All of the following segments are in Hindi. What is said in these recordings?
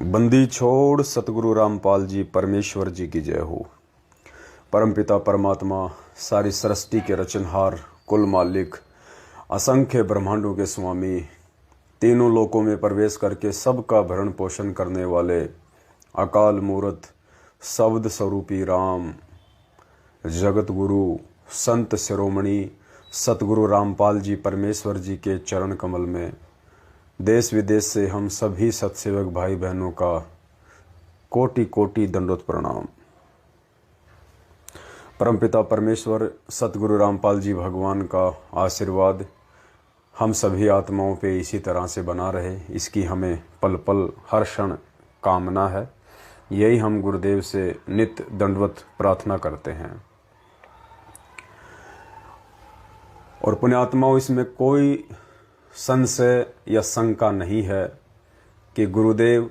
बंदी छोड़ सतगुरु रामपाल जी परमेश्वर जी की जय हो। परमपिता परमात्मा सारी सृष्टि के रचनहार, कुल मालिक, असंख्य ब्रह्मांडों के स्वामी, तीनों लोकों में प्रवेश करके सबका भरण पोषण करने वाले अकाल मूर्त शब्द स्वरूपी राम, जगत गुरु, संत शिरोमणि सतगुरु रामपाल जी परमेश्वर जी के चरण कमल में देश विदेश से हम सभी सत्सेवक भाई बहनों का कोटि कोटि दंडोत प्रणाम। परमपिता परमेश्वर सतगुरु रामपाल जी भगवान का आशीर्वाद हम सभी आत्माओं पे इसी तरह से बना रहे, इसकी हमें पल पल हर क्षण कामना है। यही हम गुरुदेव से नित्य दंडवत प्रार्थना करते हैं। और पुण्यात्माओं, इसमें कोई संशय या शंका नहीं है कि गुरुदेव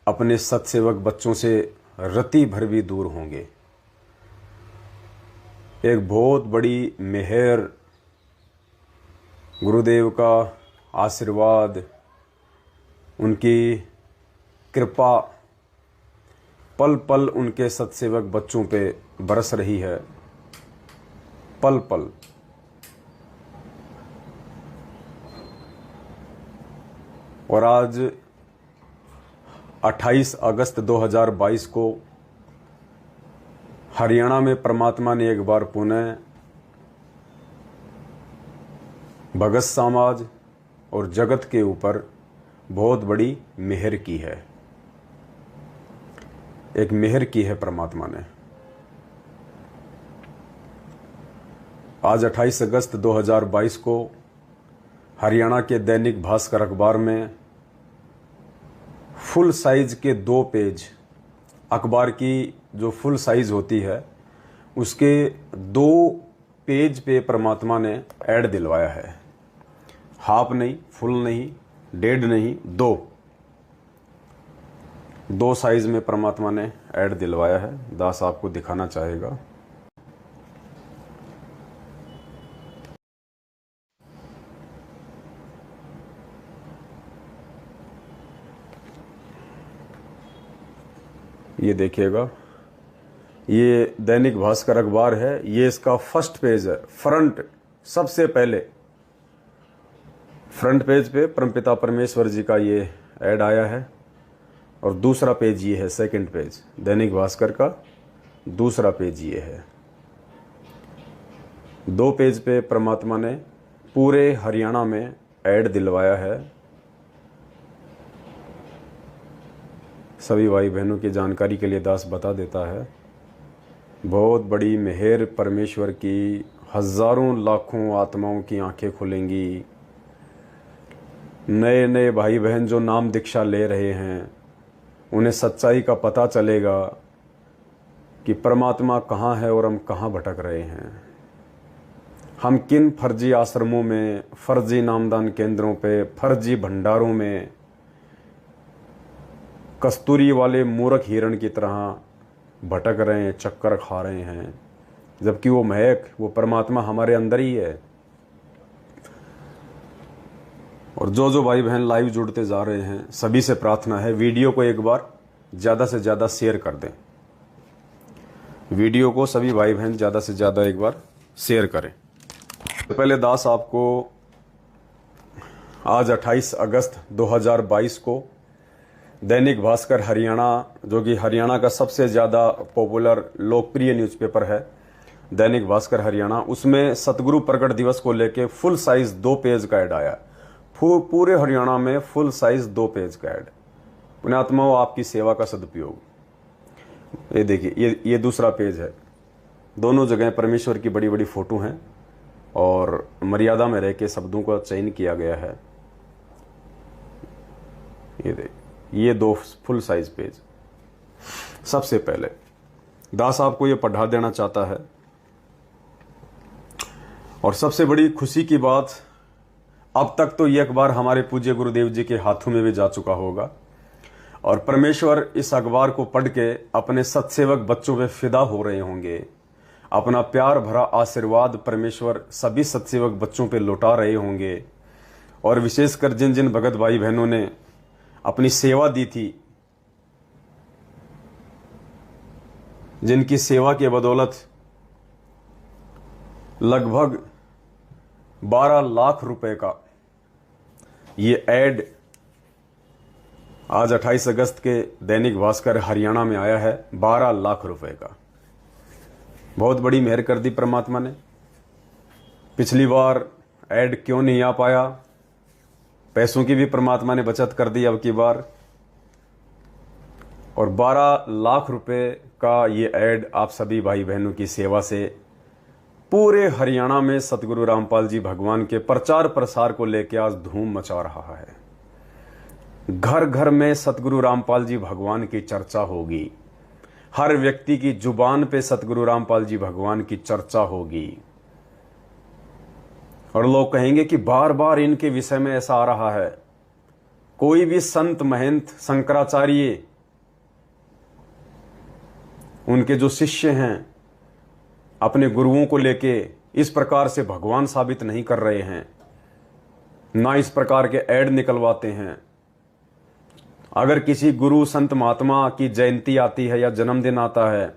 अपने सत्सेवक बच्चों से रति भर भी दूर होंगे। एक बहुत बड़ी मेहर, गुरुदेव का आशीर्वाद, उनकी कृपा पल पल उनके सत्सेवक बच्चों पे बरस रही है, पल पल। और आज 28 अगस्त 2022 को हरियाणा में परमात्मा ने एक बार पुनः भगत समाज और जगत के ऊपर बहुत बड़ी मेहर की है। एक मेहर की है परमात्मा ने। आज 28 अगस्त 2022 को हरियाणा के दैनिक भास्कर अखबार में फुल साइज के 2 पेज, अखबार की जो फुल साइज होती है उसके 2 पेज पे परमात्मा ने ऐड दिलवाया है। हाफ नहीं, फुल नहीं, 1.5 नहीं, 2 साइज में परमात्मा ने ऐड दिलवाया है। दास आपको दिखाना चाहेगा। ये देखिएगा, ये दैनिक भास्कर अखबार है। ये इसका फर्स्ट पेज है, फ्रंट, सबसे पहले फ्रंट पेज पे परमपिता परमेश्वर जी का ये ऐड आया है। और दूसरा पेज ये है, सेकंड पेज, दैनिक भास्कर का दूसरा पेज ये है। 2 पेज पे परमात्मा ने पूरे हरियाणा में ऐड दिलवाया है। सभी भाई बहनों की जानकारी के लिए दास बता देता है, बहुत बड़ी मेहर परमेश्वर की, हजारों लाखों आत्माओं की आंखें खुलेंगी। नए नए भाई बहन जो नाम दीक्षा ले रहे हैं उन्हें सच्चाई का पता चलेगा कि परमात्मा कहाँ है और हम कहाँ भटक रहे हैं। हम किन फर्जी आश्रमों में, फर्जी नामदान केंद्रों पे, फर्जी भंडारों में कस्तूरी वाले मूर्ख हिरण की तरह भटक रहे हैं, चक्कर खा रहे हैं, जबकि वो महक, वो परमात्मा हमारे अंदर ही है। और जो भाई बहन लाइव जुड़ते जा रहे हैं, सभी से प्रार्थना है वीडियो को एक बार ज़्यादा से ज़्यादा शेयर कर दें। वीडियो को सभी भाई बहन ज़्यादा से ज़्यादा एक बार शेयर करें। तो पहले दास आपको आज 28 अगस्त 2022 को दैनिक भास्कर हरियाणा, जो कि हरियाणा का सबसे ज़्यादा पॉपुलर लोकप्रिय न्यूज़पेपर है, दैनिक भास्कर हरियाणा, उसमें सतगुरु प्रकट दिवस को लेके फुल साइज 2 पेज का ऐड आया। पूरे हरियाणा में फुल साइज 2 पेज का ऐड। पुण्यात्माओं, आपकी सेवा का सदुपयोग। ये देखिए, ये दूसरा पेज है। दोनों जगह परमेश्वर की बड़ी बड़ी फोटो हैं और मर्यादा में रह के शब्दों का चयन किया गया है। ये देखिए, ये 2 फुल साइज पेज। सबसे पहले दास आपको ये पढ़ा देना चाहता है। और सबसे बड़ी खुशी की बात, अब तक तो ये अखबार हमारे पूज्य गुरुदेव जी के हाथों में भी जा चुका होगा और परमेश्वर इस अखबार को पढ़ के अपने सत्सेवक बच्चों पे फिदा हो रहे होंगे। अपना प्यार भरा आशीर्वाद परमेश्वर सभी सत्सेवक बच्चों पे लौटा रहे होंगे। और विशेषकर जिन जिन भगत भाई बहनों ने अपनी सेवा दी थी जिनकी सेवा के बदौलत लगभग 12 लाख रुपए का ये ऐड आज 28 अगस्त के दैनिक भास्कर हरियाणा में आया है। 12 लाख रुपए का बहुत बड़ी मेहर कर दी परमात्मा ने। पिछली बार ऐड क्यों नहीं आ पाया, पैसों की भी परमात्मा ने बचत कर दी अब की बार, और 12 लाख रुपए का ये ऐड आप सभी भाई बहनों की सेवा से पूरे हरियाणा में सतगुरु रामपाल जी भगवान के प्रचार प्रसार को लेकर आज धूम मचा रहा है। घर घर में सतगुरु रामपाल जी भगवान की चर्चा होगी, हर व्यक्ति की जुबान पे सतगुरु रामपाल जी भगवान की चर्चा होगी, और लोग कहेंगे कि बार बार इनके विषय में ऐसा आ रहा है। कोई भी संत महंत शंकराचार्य उनके जो शिष्य हैं अपने गुरुओं को लेके इस प्रकार से भगवान साबित नहीं कर रहे हैं, ना इस प्रकार के ऐड निकलवाते हैं। अगर किसी गुरु संत महात्मा की जयंती आती है या जन्मदिन आता है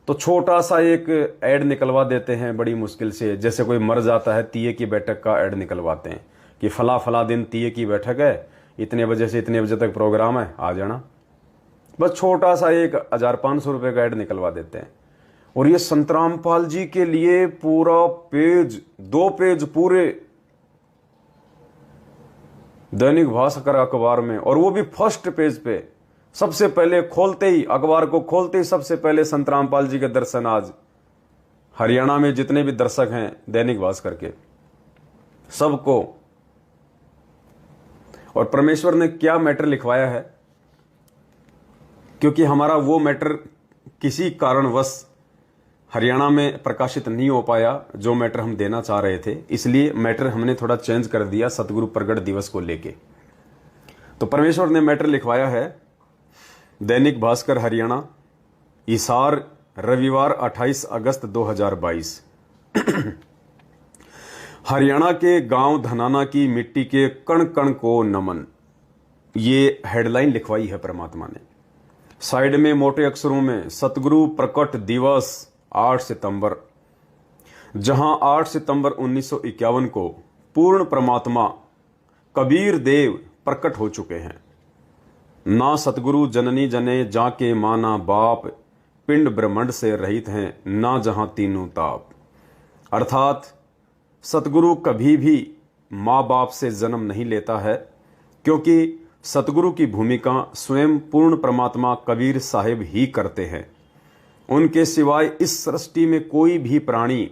तो छोटा सा एक ऐड निकलवा देते हैं बड़ी मुश्किल से। जैसे कोई मर जाता है, तीये की बैठक का ऐड निकलवाते हैं कि फला फला दिन तीये की बैठक है, इतने बजे से इतने बजे तक प्रोग्राम है, आ जाना। बस छोटा सा एक 1500 रुपए का ऐड निकलवा देते हैं। और ये संत रामपाल जी के लिए पूरा पेज, 2 पेज पूरे दैनिक भास्कर अखबार में, और वो भी फर्स्ट पेज पे सबसे पहले खोलते ही, अखबार को खोलते ही सबसे पहले संत रामपाल जी के दर्शन। आज हरियाणा में जितने भी दर्शक हैं दैनिक भास्कर के, सबको। और परमेश्वर ने क्या मैटर लिखवाया है, क्योंकि हमारा वो मैटर किसी कारणवश हरियाणा में प्रकाशित नहीं हो पाया जो मैटर हम देना चाह रहे थे, इसलिए मैटर हमने थोड़ा चेंज कर दिया सतगुरु प्रगट दिवस को लेके। तो परमेश्वर ने मैटर लिखवाया है दैनिक भास्कर हरियाणा, इसार, रविवार 28 अगस्त 2022। हरियाणा के गांव धनाना की मिट्टी के कण कण को नमन, ये हेडलाइन लिखवाई है परमात्मा ने। साइड में मोटे अक्षरों में सतगुरु प्रकट दिवस 8 सितंबर, जहां 8 सितंबर 1951 को पूर्ण परमात्मा कबीर देव प्रकट हो चुके हैं। ना सतगुरु जननी जने जाके माना बाप, पिंड ब्रह्मांड से रहित हैं ना जहां तीनों ताप। अर्थात सतगुरु कभी भी माँ बाप से जन्म नहीं लेता है, क्योंकि सतगुरु की भूमिका स्वयं पूर्ण परमात्मा कबीर साहिब ही करते हैं। उनके सिवाय इस सृष्टि में कोई भी प्राणी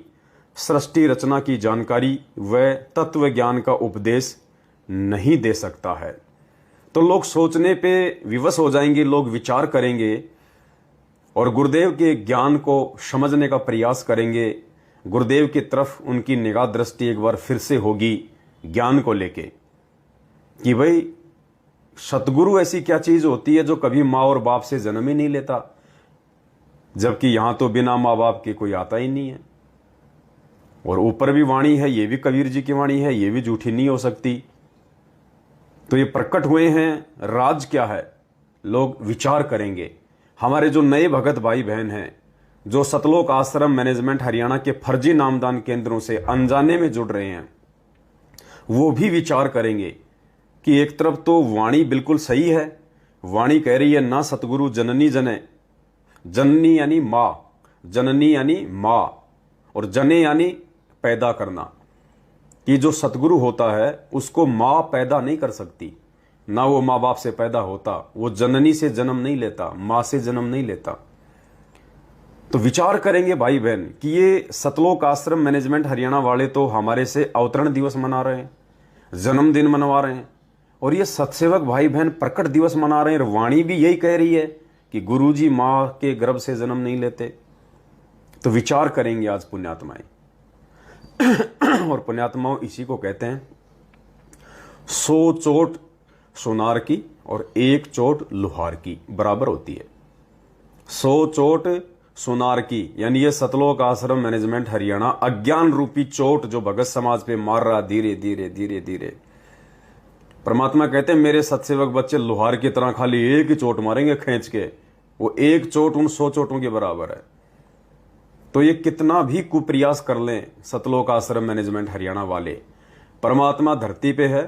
सृष्टि रचना की जानकारी व तत्व ज्ञान का उपदेश नहीं दे सकता है। तो लोग सोचने पे विवश हो जाएंगे, लोग विचार करेंगे और गुरुदेव के ज्ञान को समझने का प्रयास करेंगे। गुरुदेव की तरफ उनकी निगाह दृष्टि एक बार फिर से होगी ज्ञान को लेके, कि भाई सतगुरु ऐसी क्या चीज होती है जो कभी माँ और बाप से जन्म ही नहीं लेता, जबकि यहां तो बिना माँ बाप के कोई आता ही नहीं है। और ऊपर भी वाणी है, ये भी कबीर जी की वाणी है, ये भी झूठी नहीं हो सकती। तो ये प्रकट हुए हैं, राज क्या है लोग विचार करेंगे। हमारे जो नए भगत भाई बहन हैं, जो सतलोक आश्रम मैनेजमेंट हरियाणा के फर्जी नामदान केंद्रों से अनजाने में जुड़ रहे हैं, वो भी विचार करेंगे कि एक तरफ तो वाणी बिल्कुल सही है, वाणी कह रही है ना सतगुरु जननी जने, जननी यानी माँ, जननी यानी माँ, और जने यानी पैदा करना, कि जो सतगुरु होता है उसको माँ पैदा नहीं कर सकती, ना वो माँ बाप से पैदा होता, वो जननी से जन्म नहीं लेता, माँ से जन्म नहीं लेता। तो विचार करेंगे भाई बहन कि ये सतलोक आश्रम मैनेजमेंट हरियाणा वाले तो हमारे से अवतरण दिवस मना रहे हैं, जन्मदिन मनवा रहे हैं, और ये सतसेवक भाई बहन प्रकट दिवस मना रहे हैं। वाणी भी यही कह रही है कि गुरुजी माँ के गर्भ से जन्म नहीं लेते। तो विचार करेंगे आज पुण्यात्माएं। और पुण्यात्माओं इसी को कहते हैं 100 चोट सोनार की और 1 चोट लोहार की बराबर होती है। 100 चोट सोनार की, यानी ये सतलोक आश्रम मैनेजमेंट हरियाणा अज्ञान रूपी चोट जो भगत समाज पे मार रहा धीरे धीरे धीरे धीरे। परमात्मा कहते हैं मेरे सतसेवक बच्चे लोहार की तरह खाली एक ही चोट मारेंगे खींच के, वो एक चोट उन 100 चोटों के बराबर है। तो ये कितना भी कुप्रयास कर लें सतलोक आश्रम मैनेजमेंट हरियाणा वाले, परमात्मा धरती पे है,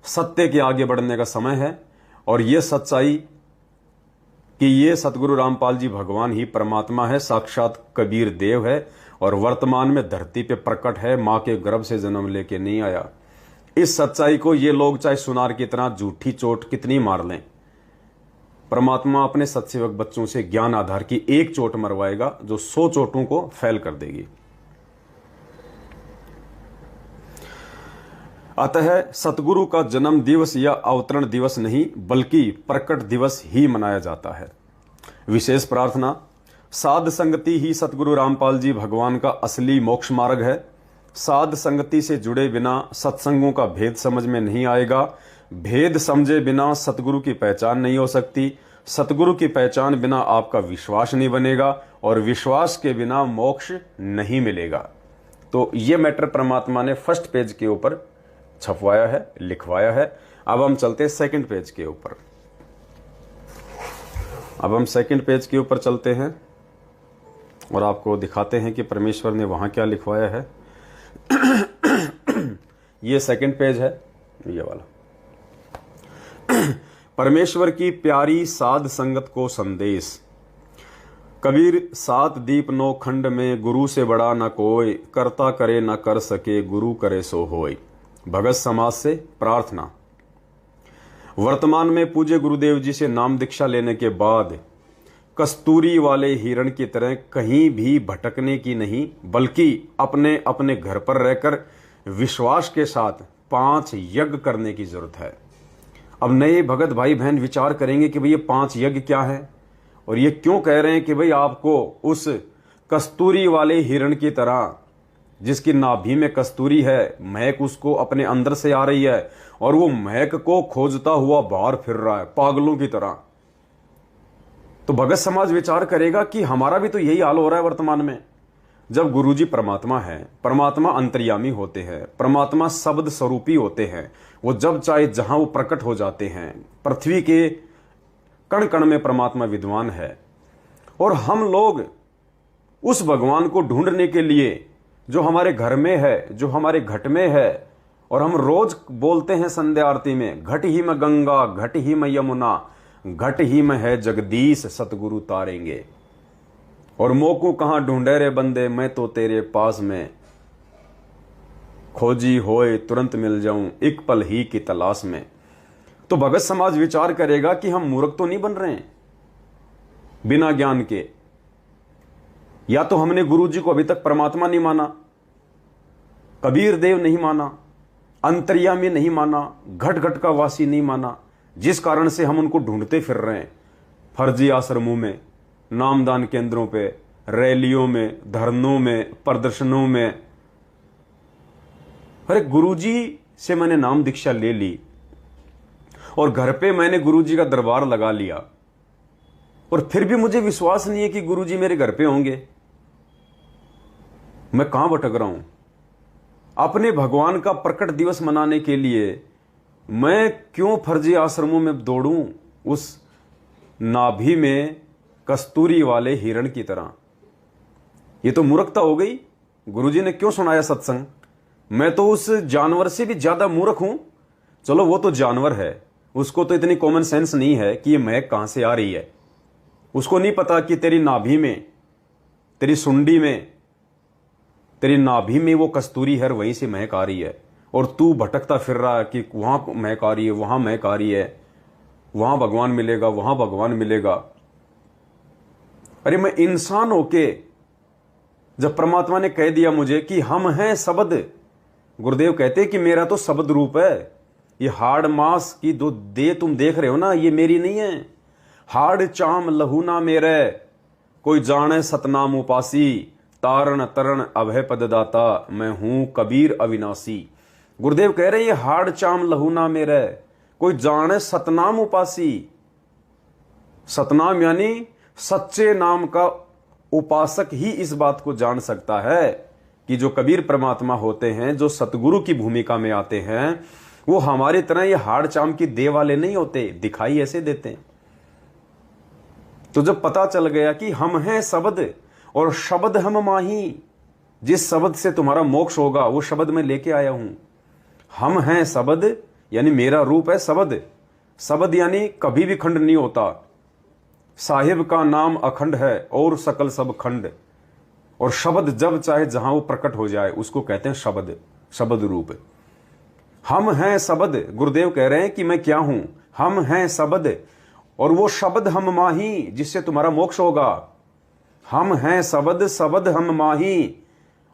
सत्य के आगे बढ़ने का समय है। और ये सच्चाई कि ये सतगुरु रामपाल जी भगवान ही परमात्मा है, साक्षात कबीर देव है और वर्तमान में धरती पे प्रकट है, मां के गर्भ से जन्म लेके नहीं आया। इस सच्चाई को ये लोग चाहे सुनार की तरह झूठी चोट कितनी मार लें, परमात्मा अपने सत्सेवक बच्चों से ज्ञान आधार की एक चोट मरवाएगा जो 100 चोटों को फैल कर देगी। अतः सतगुरु का जन्म दिवस या अवतरण दिवस नहीं बल्कि प्रकट दिवस ही मनाया जाता है। विशेष प्रार्थना, साध संगति ही सतगुरु रामपाल जी भगवान का असली मोक्ष मार्ग है। साध संगति से जुड़े बिना सत्संगों का भेद समझ में नहीं आएगा। भेद समझे बिना सतगुरु की पहचान नहीं हो सकती। सतगुरु की पहचान बिना आपका विश्वास नहीं बनेगा और विश्वास के बिना मोक्ष नहीं मिलेगा। तो ये मैटर परमात्मा ने फर्स्ट पेज के ऊपर छपवाया है, लिखवाया है। अब हम चलते हैं सेकंड पेज के ऊपर। अब हम सेकंड पेज के ऊपर चलते हैं और आपको दिखाते हैं कि परमेश्वर ने वहां क्या लिखवाया है। ये सेकंड पेज है, ये वाला। परमेश्वर की प्यारी साध संगत को संदेश। कबीर 7 दीप 9 खंड में गुरु से बड़ा न कोई, करता करे न कर सके, गुरु करे सो होय। भगत समाज से प्रार्थना। वर्तमान में पूज्य गुरुदेव जी से नाम दीक्षा लेने के बाद कस्तूरी वाले हिरण की तरह कहीं भी भटकने की नहीं, बल्कि अपने अपने घर पर रहकर विश्वास के साथ 5 यज्ञ करने की जरूरत है। अब नए भगत भाई बहन विचार करेंगे कि भाई ये 5 यज्ञ क्या है और ये क्यों कह रहे हैं कि भाई आपको उस कस्तूरी वाले हिरण की तरह, जिसकी नाभि में कस्तूरी है, महक उसको अपने अंदर से आ रही है और वो महक को खोजता हुआ बाहर फिर रहा है पागलों की तरह। तो भगत समाज विचार करेगा कि हमारा भी तो यही हाल हो रहा है वर्तमान में। जब गुरुजी परमात्मा है, परमात्मा अंतर्यामी होते हैं, परमात्मा शब्द स्वरूपी होते हैं, वो जब चाहे जहां वो प्रकट हो जाते हैं। पृथ्वी के कण कण में परमात्मा विद्वान है और हम लोग उस भगवान को ढूंढने के लिए जो हमारे घर में है, जो हमारे घट में है, और हम रोज बोलते हैं संध्या आरती में, घट ही में गंगा, घट ही में यमुना, घट ही में है जगदीश, सतगुरु तारेंगे। और मोको कहां ढूंढे रे बंदे, मैं तो तेरे पास में, खोजी होए तुरंत मिल जाऊं, एक पल ही की तलाश में। तो भगत समाज विचार करेगा कि हम मूर्ख तो नहीं बन रहे हैं बिना ज्ञान के। या तो हमने गुरुजी को अभी तक परमात्मा नहीं माना, कबीर देव नहीं माना, अंतर्यामी नहीं माना, घट घट का वासी नहीं माना, जिस कारण से हम उनको ढूंढते फिर रहे हैं फर्जी आश्रमों में, नामदान केंद्रों पे, रैलियों में, धरनों में, प्रदर्शनों में। अरे गुरुजी से मैंने नाम दीक्षा ले ली और घर पे मैंने गुरुजी का दरबार लगा लिया और फिर भी मुझे विश्वास नहीं है कि गुरुजी मेरे घर पे होंगे। मैं कहां भटक रहा हूं? अपने भगवान का प्रकट दिवस मनाने के लिए मैं क्यों फर्जी आश्रमों में दौड़ूं, उस नाभि में कस्तूरी वाले हिरण की तरह? ये तो मूर्खता हो गई। गुरुजी ने क्यों सुनाया सत्संग? मैं तो उस जानवर से भी ज्यादा मूर्ख हूं। चलो वो तो जानवर है, उसको तो इतनी कॉमन सेंस नहीं है कि ये महक कहां से आ रही है। उसको नहीं पता कि तेरी नाभि में, तेरी सुंडी में, तेरी नाभि में वो कस्तूरी है, वहीं से महक आ रही है। और तू भटकता फिर रहा है कि वहां महक आ रही है, वहां महक आ रही है, वहां भगवान मिलेगा, वहां भगवान मिलेगा। अरे मैं इंसान होके जब परमात्मा ने कह दिया मुझे कि हम हैं शब्द, गुरुदेव कहते कि मेरा तो शब्द रूप है। ये हाड़ मांस की दो देह तुम देख रहे हो ना, ये मेरी नहीं है। हाड़ चाम लहू ना मेरे, कोई जाने सतनाम उपासी, तारण तरण अभय पददाता, मैं हूं कबीर अविनाशी। गुरुदेव कह रहे ये हाड़ चाम लहू ना मेरे, कोई जाने सतनाम उपासी। सतनाम यानी सच्चे नाम का उपासक ही इस बात को जान सकता है कि जो कबीर परमात्मा होते हैं, जो सतगुरु की भूमिका में आते हैं, वो हमारी तरह ये हाड़ चाम की देह वाले नहीं होते, दिखाई ऐसे देते हैं। तो जब पता चल गया कि हम हैं शब्द और शब्द हम माही, जिस शब्द से तुम्हारा मोक्ष होगा वो शब्द मैं लेके आया हूं। हम हैं शब्द यानी मेरा रूप है शब्द। शब्द यानी कभी भी खंड नहीं होता। साहिब का नाम अखंड है और सकल सब खंड। और शब्द जब चाहे जहां वो प्रकट हो जाए उसको कहते हैं शब्द, शब्द रूप। हम हैं शब्द, गुरुदेव कह रहे हैं कि मैं क्या हूं, हम हैं शब्द और वो शब्द हम माही जिससे तुम्हारा मोक्ष होगा। हम हैं शब्द, शब्द हम माही।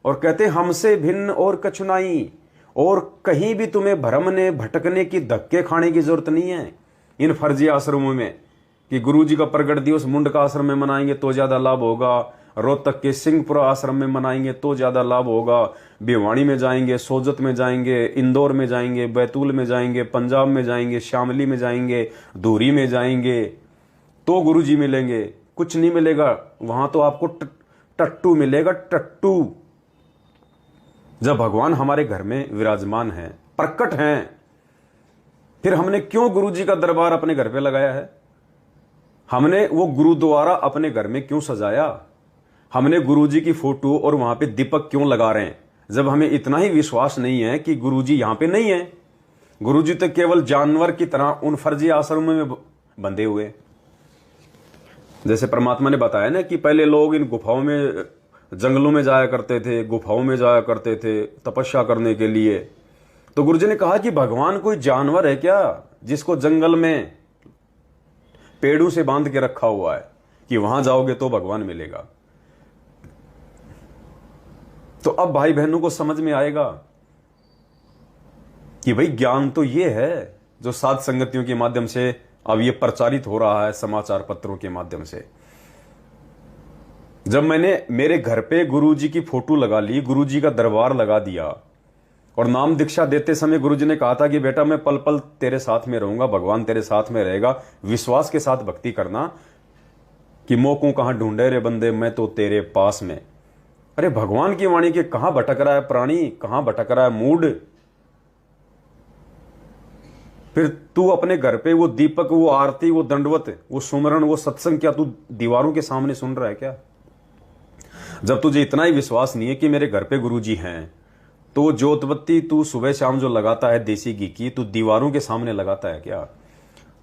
और कहते हमसे भिन्न और कछुनाई, और कहीं भी तुम्हें भ्रमने भटकने की धक्के खाने की जरूरत नहीं है इन फर्जी आश्रमों में कि गुरु जी का प्रगट दिवस मुंड का आश्रम में मनाएंगे तो ज्यादा लाभ होगा, रोहतक के सिंहपुरा आश्रम में मनाएंगे तो ज्यादा लाभ होगा, भिवानी में जाएंगे, सोजत में जाएंगे, इंदौर में जाएंगे, बैतूल में जाएंगे, पंजाब में जाएंगे, शामली में जाएंगे, धूरी में जाएंगे तो गुरु जी मिलेंगे। कुछ नहीं मिलेगा वहां, तो आपको टट्टू मिलेगा, टट्टू। जब भगवान हमारे घर में विराजमान हैं, प्रकट हैं, फिर हमने क्यों गुरु जी का दरबार अपने घर पे लगाया है? हमने वो गुरुद्वारा अपने घर में क्यों सजाया? हमने गुरु जी की फोटो और वहां पे दीपक क्यों लगा रहे हैं? जब हमें इतना ही विश्वास नहीं है कि गुरु जी यहां पे नहीं है। गुरु जी तो केवल जानवर की तरह उन फर्जी आश्रमों में बंधे हुए। जैसे परमात्मा ने बताया ना कि पहले लोग इन गुफाओं में, जंगलों में जाया करते थे, गुफाओं में जाया करते थे तपस्या करने के लिए। तो गुरु जी ने कहा कि भगवान कोई जानवर है क्या जिसको जंगल में पेड़ों से बांध के रखा हुआ है कि वहां जाओगे तो भगवान मिलेगा? तो अब भाई बहनों को समझ में आएगा कि भाई ज्ञान तो ये है जो साध संगतियों के माध्यम से अब ये प्रचारित हो रहा है, समाचार पत्रों के माध्यम से। जब मैंने मेरे घर पे गुरुजी की फोटो लगा ली, गुरुजी का दरबार लगा दिया और नाम दीक्षा देते समय गुरुजी ने कहा था कि बेटा मैं पल पल तेरे साथ में रहूंगा, भगवान तेरे साथ में रहेगा, विश्वास के साथ भक्ति करना कि मोकों कहां ढूंढे रे बंदे मैं तो तेरे पास में। अरे भगवान की वाणी के कहां भटक रहा है प्राणी, कहां भटक रहा है मूड? फिर तू अपने घर पे वो दीपक, वो आरती, वो दंडवत, वो सुमरण, वो सत्संग क्या तू दीवारों के सामने सुन रहा है क्या? जब तुझे इतना ही विश्वास नहीं है कि मेरे घर पे गुरुजी हैं, तो ज्योतबत्ती तू सुबह शाम जो लगाता है देसी घी की, तू दीवारों के सामने लगाता है क्या?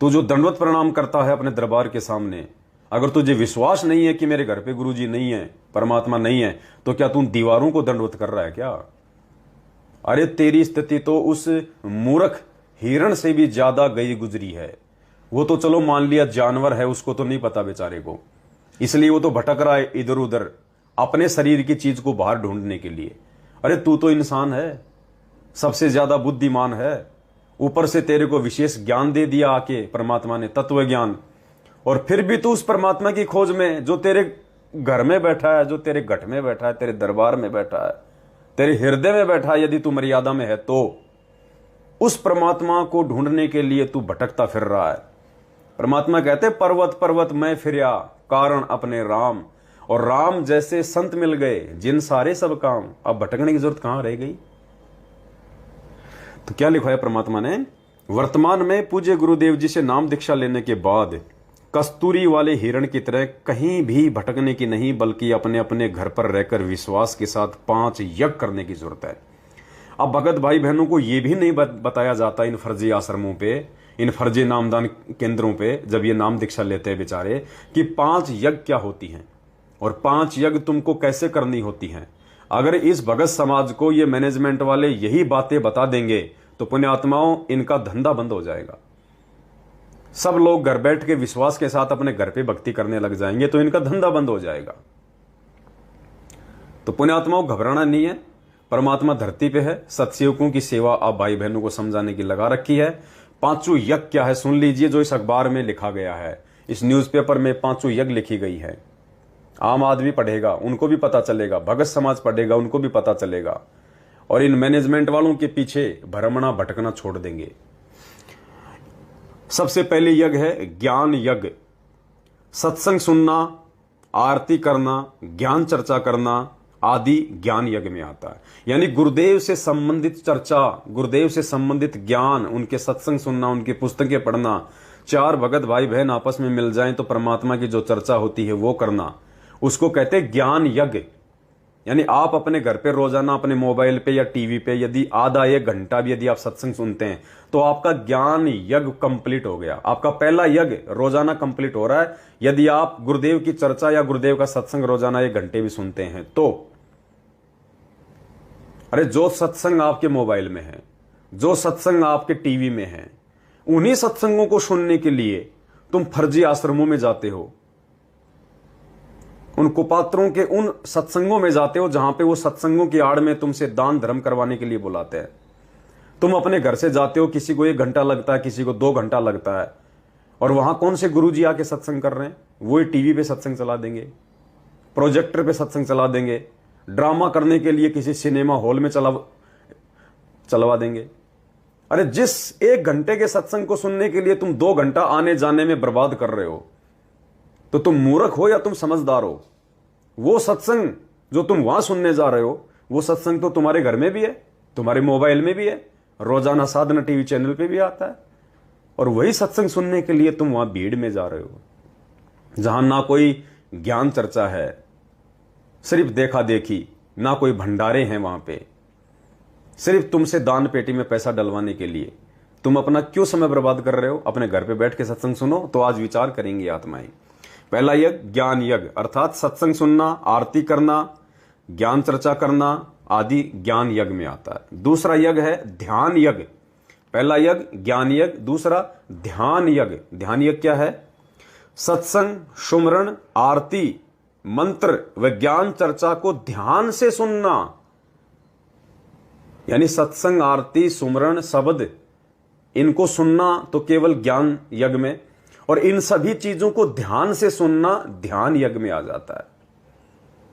तू जो दंडवत प्रणाम करता है अपने दरबार के सामने, अगर तुझे विश्वास नहीं है कि मेरे घर पे गुरुजी नहीं है, परमात्मा नहीं है, तो क्या तू दीवारों को दंडवत कर रहा है क्या? अरे तेरी स्थिति तो उस मूर्ख हिरण से भी ज्यादा गई गुजरी है। वो तो चलो मान लिया जानवर है, उसको तो नहीं पता बेचारे को, इसलिए वो तो भटक रहा है इधर उधर अपने शरीर की चीज को बाहर ढूंढने के लिए। अरे तू तो इंसान है, सबसे ज्यादा बुद्धिमान है, ऊपर से तेरे को विशेष ज्ञान दे दिया आके परमात्मा ने, तत्व ज्ञान, और फिर भी तू उस परमात्मा की खोज में जो तेरे घर में बैठा है, जो तेरे गठ में बैठा है, तेरे दरबार में बैठा है, तेरे हृदय में बैठा है, यदि तू मर्यादा में है तो उस परमात्मा को ढूंढने के लिए तू भटकता फिर रहा है। परमात्मा कहते पर्वत पर्वत मैं फिरया कारण अपने राम, और राम जैसे संत मिल गए जिन सारे सब काम। अब भटकने की जरूरत कहां रह गई? तो क्या लिखवाया परमात्मा ने? वर्तमान में पूज्य गुरुदेव जी से नाम दीक्षा लेने के बाद कस्तूरी वाले हिरण की तरह कहीं भी भटकने की नहीं, बल्कि अपने अपने घर पर रहकर विश्वास के साथ 5 यज्ञ करने की जरूरत है। अब भगत भाई बहनों को यह भी नहीं बताया जाता इन फर्जी आश्रमों पे, इन फर्जी नामदान केंद्रों पे, जब ये नाम दीक्षा लेते हैं बेचारे, कि 5 यज्ञ क्या होती हैं और 5 यज्ञ तुमको कैसे करनी होती हैं। अगर इस भगत समाज को ये मैनेजमेंट वाले यही बातें बता देंगे तो पुण्यात्माओं इनका धंधा बंद हो जाएगा। सब लोग घर बैठ के विश्वास के साथ अपने घर पे भक्ति करने लग जाएंगे तो इनका धंधा बंद हो जाएगा। तो पुण्यात्माओं घबराना नहीं है, परमात्मा धरती पे है, सत्सेवकों की सेवा आप भाई बहनों को समझाने की लगा रखी है। 5 यज्ञ क्या है सुन लीजिए, जो इस अखबार में लिखा गया है, इस न्यूज़पेपर में 5 यज्ञ लिखी गई है। आम आदमी पढ़ेगा उनको भी पता चलेगा, भगत समाज पढ़ेगा उनको भी पता चलेगा, और इन मैनेजमेंट वालों के पीछे भ्रमणा भटकना छोड़ देंगे। सबसे पहले यज्ञ है ज्ञान यज्ञ। सत्संग सुनना, आरती करना, ज्ञान चर्चा करना आदि ज्ञान यज्ञ में आता है। यानी गुरुदेव से संबंधित चर्चा, गुरुदेव से संबंधित ज्ञान, उनके सत्संग सुनना, उनकी पुस्तकें पढ़ना, चार भगत भाई बहन आपस में मिल जाएं तो परमात्मा की जो चर्चा होती है वो करना, उसको कहते हैं ज्ञान यज्ञ। यानी आप अपने घर पे रोजाना अपने मोबाइल पे या टीवी पे यदि आधा एक घंटा भी यदि आप सत्संग सुनते हैं तो आपका ज्ञान यज्ञ कंप्लीट हो गया। आपका पहला यज्ञ रोजाना कंप्लीट हो रहा है यदि आप गुरुदेव की चर्चा या गुरुदेव का सत्संग रोजाना 1 घंटे भी सुनते हैं तो। अरे जो सत्संग आपके मोबाइल में है, जो सत्संग आपके टीवी में है, उन्हीं सत्संगों को सुनने के लिए तुम फर्जी आश्रमों में जाते हो, उन कुपात्रों के उन सत्संगों में जाते हो जहां पे वो सत्संगों की आड़ में तुमसे दान धर्म करवाने के लिए बुलाते हैं। तुम अपने घर से जाते हो, किसी को 1 घंटा लगता है, किसी को 2 घंटा लगता है, और वहां कौन से गुरुजी आके सत्संग कर रहे हैं? वो टीवी पे सत्संग चला देंगे, प्रोजेक्टर पे सत्संग चला देंगे, ड्रामा करने के लिए किसी सिनेमा हॉल में चलवा देंगे। अरे जिस 1 घंटे के सत्संग को सुनने के लिए तुम 2 घंटा आने जाने में बर्बाद कर रहे हो, तो तुम मूर्ख हो या तुम समझदार हो? वो सत्संग जो तुम वहां सुनने जा रहे हो, वो सत्संग तो तुम्हारे घर में भी है, तुम्हारे मोबाइल में भी है, रोजाना साधना टीवी चैनल पे भी आता है, और वही सत्संग सुनने के लिए तुम वहां भीड़ में जा रहे हो जहां ना कोई ज्ञान चर्चा है, सिर्फ देखा देखी, ना कोई भंडारे हैं वहां पे, सिर्फ तुमसे दान पेटी में पैसा डलवाने के लिए। तुम अपना क्यों समय बर्बाद कर रहे हो? अपने घर पे बैठ के सत्संग सुनो। तो आज विचार करेंगे आत्माएं। पहला यज्ञ ज्ञान यज्ञ, अर्थात सत्संग सुनना, आरती करना, ज्ञान चर्चा करना आदि ज्ञान यज्ञ में आता है। दूसरा यज्ञ है ध्यान यज्ञ। पहला यज्ञ ज्ञान यज्ञ, दूसरा ध्यान यज्ञ। ध्यान यज्ञ क्या है? सत्संग, सुमरण, आरती, मंत्र व ज्ञान चर्चा को ध्यान से सुनना। यानी सत्संग, आरती, सुमरण, शब्द, इनको सुनना तो केवल ज्ञान यज्ञ में, और इन सभी चीजों को ध्यान से सुनना ध्यान यज्ञ में आ जाता है।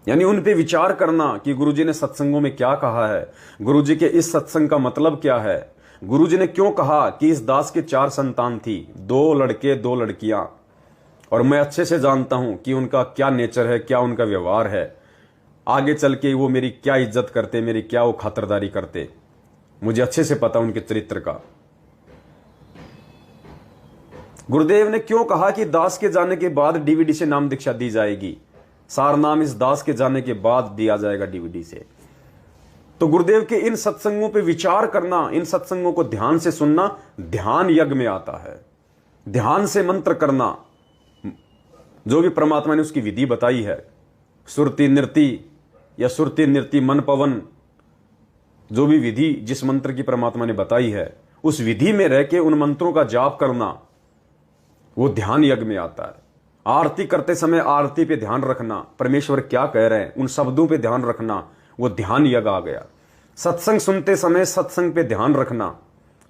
यानी उन पे विचार करना कि गुरुजी ने सत्संगों में क्या कहा है, गुरुजी के इस सत्संग का मतलब क्या है, गुरुजी ने क्यों कहा कि इस दास के 4 संतान थी, 2 लड़के 2 लड़कियां, और मैं अच्छे से जानता हूं कि उनका क्या नेचर है, क्या उनका व्यवहार है, आगे चल के वो मेरी क्या इज्जत करते, मेरी क्या वो खातिरदारी करते, मुझे अच्छे से पता उनके चरित्र का। गुरुदेव ने क्यों कहा कि दास के जाने के बाद डीवीडी से नाम दीक्षा दी जाएगी, सार नाम इस दास के जाने के बाद दिया जाएगा डीवीडी से। तो गुरुदेव के इन सत्संगों पे विचार करना, इन सत्संगों को ध्यान से सुनना ध्यान यज्ञ में आता है। ध्यान से मंत्र करना, जो भी परमात्मा ने उसकी विधि बताई है, सुरति नृति या सुरति नृति मन पवन, जो भी विधि जिस मंत्र की परमात्मा ने बताई है, उस विधि में रह के उन मंत्रों का जाप करना, वो ध्यान यज्ञ में आता है। आरती करते समय आरती पे ध्यान रखना, परमेश्वर क्या कह रहे हैं, उन शब्दों पे ध्यान रखना, वो ध्यान यज्ञ आ गया। सत्संग सुनते समय सत्संग पे ध्यान रखना,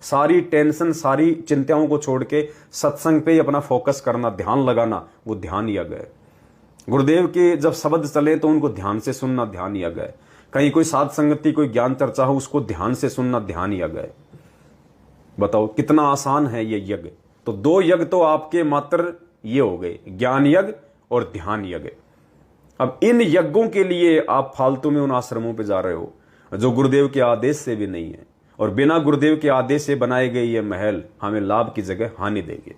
सारी टेंशन, सारी चिंताओं को छोड़ के सत्संग पे ही अपना फोकस करना, ध्यान लगाना, वो ध्यान यज्ञ है। गुरुदेव के जब शब्द चले तो उनको ध्यान से सुनना ध्यान यज्ञ है। कहीं कोई साध संगति, कोई ज्ञान चर्चा हो, उसको ध्यान से सुनना ध्यान यज्ञ है। बताओ कितना आसान है ये यज्ञ। तो 2 यज्ञ तो आपके मात्र ये हो गए, ज्ञान यज्ञ और ध्यान यज्ञ। अब इन यज्ञों के लिए आप फालतू में उन आश्रमों पे जा रहे हो जो गुरुदेव के आदेश से भी नहीं है, और बिना गुरुदेव के आदेश से बनाए गए ये महल हमें लाभ की जगह हानि देंगे।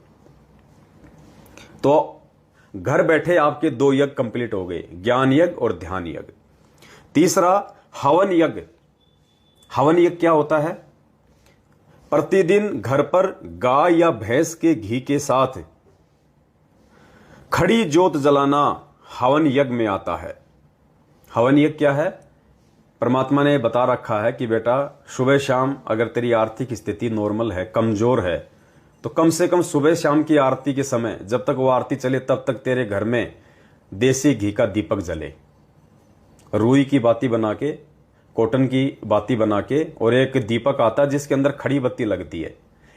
तो घर बैठे आपके 2 यज्ञ कंप्लीट हो गए, ज्ञान यज्ञ और ध्यान यज्ञ। तीसरा हवन यज्ञ। हवन यज्ञ क्या होता है? प्रतिदिन घर पर गाय या भैंस के घी के साथ खड़ी ज्योत जलाना हवन यज्ञ में आता है। हवन यज्ञ क्या है? परमात्मा ने बता रखा है कि बेटा सुबह शाम अगर तेरी आर्थिक स्थिति नॉर्मल है, कमजोर है, तो कम से कम सुबह शाम की आरती के समय जब तक वो आरती चले तब तक तेरे घर में देसी घी का दीपक जले, रुई की बाती बना के, कॉटन की बाती बना के, और एक दीपक आता है जिसके अंदर खड़ी बत्ती लगती है।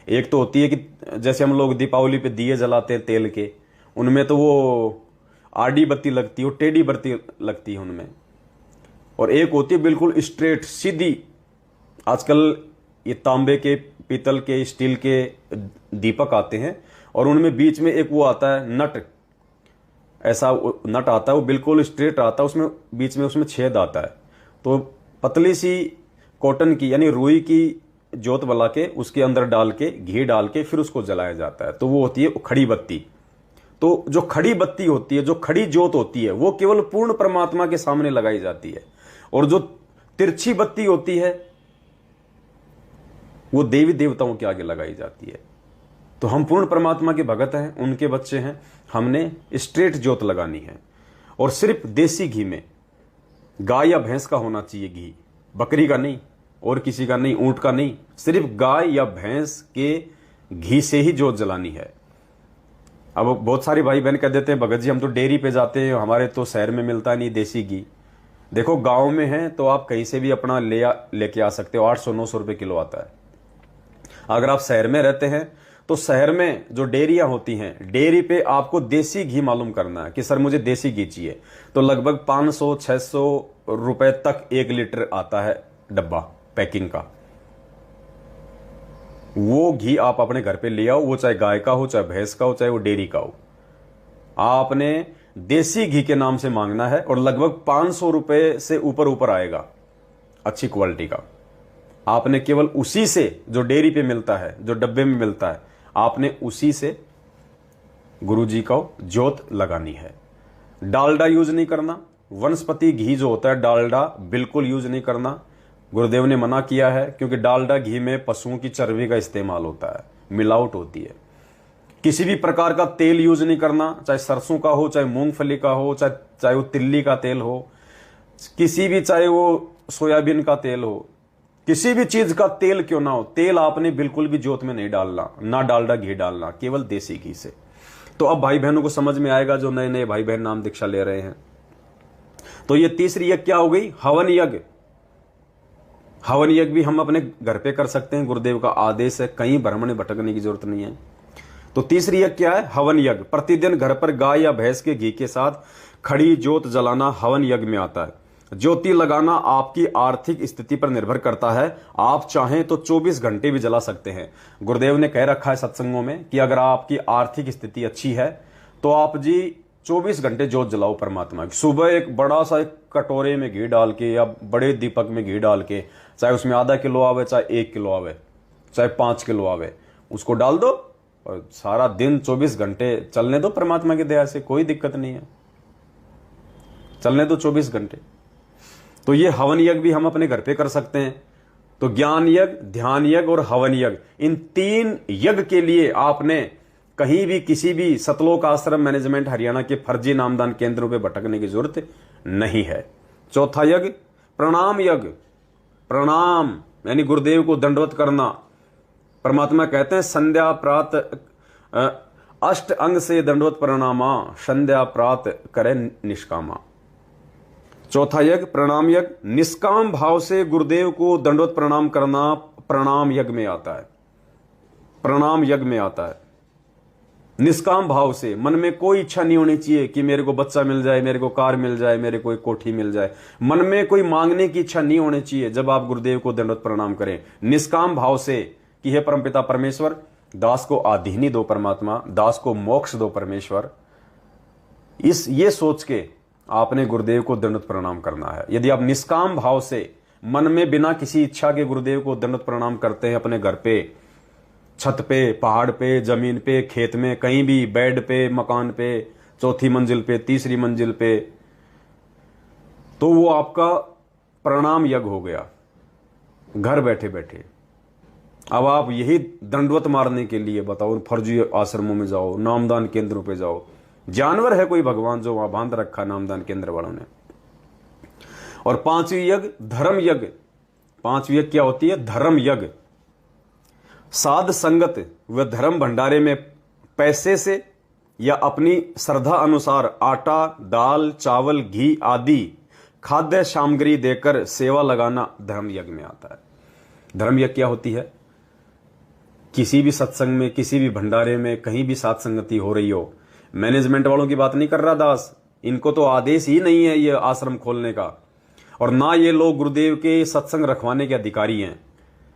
एक तो होती है कि जैसे हम लोग दीपावली पे दिए जलाते हैं तेल के, उनमें तो वो आडी बत्ती लगती है, टेढ़ी बत्ती लगती है उनमें, और एक होती है बिल्कुल स्ट्रेट सीधी। आजकल ये तांबे के, पीतल के, स्टील के दीपक आते हैं, और उनमें बीच में एक वो आता है नट, ऐसा नट आता है, वो बिल्कुल स्ट्रेट आता है, उसमें बीच में उसमें छेद आता है। तो पतली सी कॉटन की यानी रुई की जोत बला के उसके अंदर डाल के घी डाल के फिर उसको जलाया जाता है, तो वो होती है खड़ी बत्ती। तो जो खड़ी बत्ती होती है, जो खड़ी जोत होती है, वो केवल पूर्ण परमात्मा के सामने लगाई जाती है, और जो तिरछी बत्ती होती है वो देवी देवताओं के आगे लगाई जाती है। तो हम पूर्ण परमात्मा के भगत हैं, उनके बच्चे हैं, हमने स्ट्रेट जोत लगानी है, और सिर्फ देसी घी में, गाय या भैंस का होना चाहिए घी, बकरी का नहीं, और किसी का नहीं, ऊंट का नहीं, सिर्फ गाय या भैंस के घी से ही जोत जलानी है। अब बहुत सारे भाई बहन कह देते हैं भगत जी हम तो डेयरी पे जाते हैं, हमारे तो शहर में मिलता नहीं देसी घी। देखो गांव में है तो आप कहीं से भी अपना लेके आ सकते हो, 800-900 रुपए किलो आता है। अगर आप शहर में रहते हैं तो शहर में जो डेयरियां होती हैं, डेयरी पे आपको देसी घी मालूम करना है कि सर मुझे देसी घी चाहिए, तो लगभग 500-600 रुपए तक 1 लीटर आता है डब्बा पैकिंग का। वो घी आप अपने घर पे ले आओ, वो चाहे गाय का हो, चाहे भैंस का हो, चाहे वो डेयरी का हो, आपने देसी घी के नाम से मांगना है, और लगभग 500 रुपए से ऊपर आएगा अच्छी क्वालिटी का। आपने केवल उसी से, जो डेयरी पे मिलता है, जो डब्बे में मिलता है, आपने उसी से गुरु जी को जोत लगानी है। डालडा यूज नहीं करना, वनस्पति घी जो होता है डालडा बिल्कुल यूज नहीं करना, गुरुदेव ने मना किया है, क्योंकि डालडा घी में पशुओं की चर्बी का इस्तेमाल होता है, मिलावट होती है। किसी भी प्रकार का तेल यूज नहीं करना, चाहे सरसों का हो, चाहे मूंगफली का हो, चाहे वो तिल्ली का तेल हो, किसी भी, चाहे वो सोयाबीन का तेल हो, किसी भी चीज का तेल क्यों ना हो, तेल आपने बिल्कुल भी जोत में नहीं डालना, ना डालडा घी डालना, केवल देसी घी से। तो अब भाई बहनों को समझ में आएगा जो नए नए भाई बहन नाम दीक्षा ले रहे हैं। तो ये तीसरी यज्ञ क्या हो गई? हवन यज्ञ। हवन यज्ञ भी हम अपने घर पे कर सकते हैं, गुरुदेव का आदेश है, कहीं भ्रमण भटकने की जरूरत नहीं है। तो तीसरी यज्ञ क्या है? हवन यज्ञ। प्रतिदिन घर पर गाय या भैंस के घी के साथ खड़ी जोत जलाना हवन यज्ञ में आता है। ज्योति लगाना आपकी आर्थिक स्थिति पर निर्भर करता है, आप चाहें तो 24 घंटे भी जला सकते हैं। गुरुदेव ने कह रखा है सत्संगों में कि अगर आपकी आर्थिक स्थिति अच्छी है तो आप जी 24 घंटे जोत जलाओ परमात्मा की। सुबह एक बड़ा सा एक कटोरे में घी डाल के या बड़े दीपक में घी डाल के, चाहे उसमें आधा किलो आवे, चाहे 1 किलो आवे, चाहे 5 किलो आवे, उसको डाल दो और सारा दिन 24 घंटे चलने दो परमात्मा की दया से, कोई दिक्कत नहीं है, चलने दो 24 घंटे। तो ये हवन यज्ञ भी हम अपने घर पे कर सकते हैं। तो ज्ञान यज्ञ, ध्यान यज्ञ और हवन यज्ञ, इन 3 यज्ञ के लिए आपने कहीं भी किसी भी सतलोक आश्रम मैनेजमेंट हरियाणा के फर्जी नामदान केंद्रों पे भटकने की जरूरत नहीं है। चौथा यज्ञ प्रणाम यज्ञ। प्रणाम यानी गुरुदेव को दंडवत करना। परमात्मा कहते हैं संध्या प्रात अष्ट अंग से दंडवत प्रणामा, संध्या प्रात करे निष्कामा। चौथा यज्ञ प्रणाम यज्ञ, निष्काम भाव से गुरुदेव को दंडवत प्रणाम करना प्रणाम यज्ञ में आता है। प्रणाम यज्ञ में आता है निष्काम भाव से, मन में कोई इच्छा नहीं होनी चाहिए कि मेरे को बच्चा मिल जाए, मेरे को कार मिल जाए, मेरे को एक कोठी मिल जाए। मन में कोई मांगने की इच्छा नहीं होनी चाहिए जब आप गुरुदेव को दंडवत प्रणाम करें, निष्काम भाव से कि हे परमपिता परमेश्वर, दास को आधीनी दो परमात्मा, दास को मोक्ष दो परमेश्वर। ये सोच के आपने गुरुदेव को दंडवत प्रणाम करना है। यदि आप निष्काम भाव से मन में बिना किसी इच्छा के गुरुदेव को दंडवत प्रणाम करते हैं, अपने घर पे, छत पे, पहाड़ पे, जमीन पे, खेत में, कहीं भी, बेड पे, मकान पे, चौथी मंजिल पे, तीसरी मंजिल पे, तो वो आपका प्रणाम यज्ञ हो गया घर बैठे बैठे। अब आप यही दंडवत मारने के लिए बताओ फर्जी आश्रमों में जाओ, नामदान केंद्रों पे जाओ, जानवर है कोई भगवान जो वहां बांध रखा नामदान केंद्र वालों ने। और 5वीं यज्ञ धर्म यज्ञ। 5वीं यज्ञ क्या होती है? धर्म यज्ञ। साध संगत व धर्म भंडारे में पैसे से या अपनी श्रद्धा अनुसार आटा, दाल, चावल, घी आदि खाद्य सामग्री देकर सेवा लगाना धर्म यज्ञ में आता है। धर्म यज्ञ क्या होती है? किसी भी सत्संग में, किसी भी भंडारे में, कहीं भी साथ संगति हो रही हो, मैनेजमेंट वालों की बात नहीं कर रहा दास, इनको तो आदेश ही नहीं है ये आश्रम खोलने का, और ना ये लोग गुरुदेव के सत्संग रखवाने के अधिकारी हैं,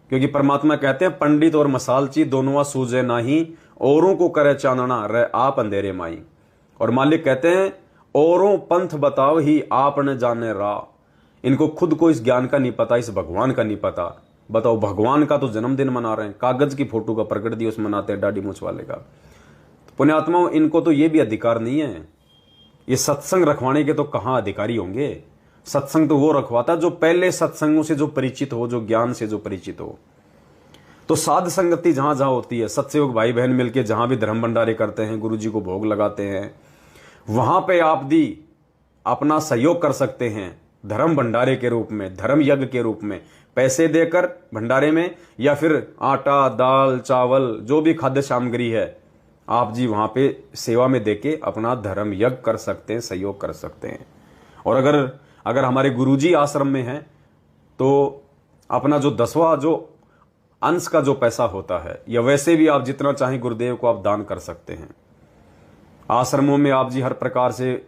क्योंकि परमात्मा कहते हैं पंडित और मसालची दोनों सूझे नाही, औरों को करे चानना रह आप अंधेरे माई। और मालिक कहते हैं औरों पंथ बताओ ही आप न जाने राह। इनको खुद को इस ज्ञान का नहीं पता, इस भगवान का नहीं पता बताओ, भगवान का तो जन्मदिन मना रहे हैं, कागज की फोटो का प्रकट दिवस मनाते हैं दाढ़ी मूछ वाले का। पुण्यात्माओं, इनको तो ये भी अधिकार नहीं है। ये सत्संग रखवाने के तो कहां अधिकारी होंगे। सत्संग तो वो रखवाता जो पहले सत्संगों से जो परिचित हो, जो ज्ञान से जो परिचित हो। तो साध संगति जहां जहां होती है, सत्सेवक भाई बहन मिलके जहां भी धर्म भंडारे करते हैं, गुरु जी को भोग लगाते हैं, वहां पे आप भी अपना सहयोग कर सकते हैं धर्म भंडारे के रूप में, धर्म यज्ञ के रूप में, पैसे देकर भंडारे में, या फिर आटा दाल चावल जो भी खाद्य सामग्री है आप जी वहां पे सेवा में देके अपना धर्म यज्ञ कर सकते हैं, सहयोग कर सकते हैं। और अगर हमारे गुरुजी आश्रम में हैं तो अपना जो 10वां जो अंश का जो पैसा होता है, या वैसे भी आप जितना चाहें गुरुदेव को आप दान कर सकते हैं। आश्रमों में आप जी हर प्रकार से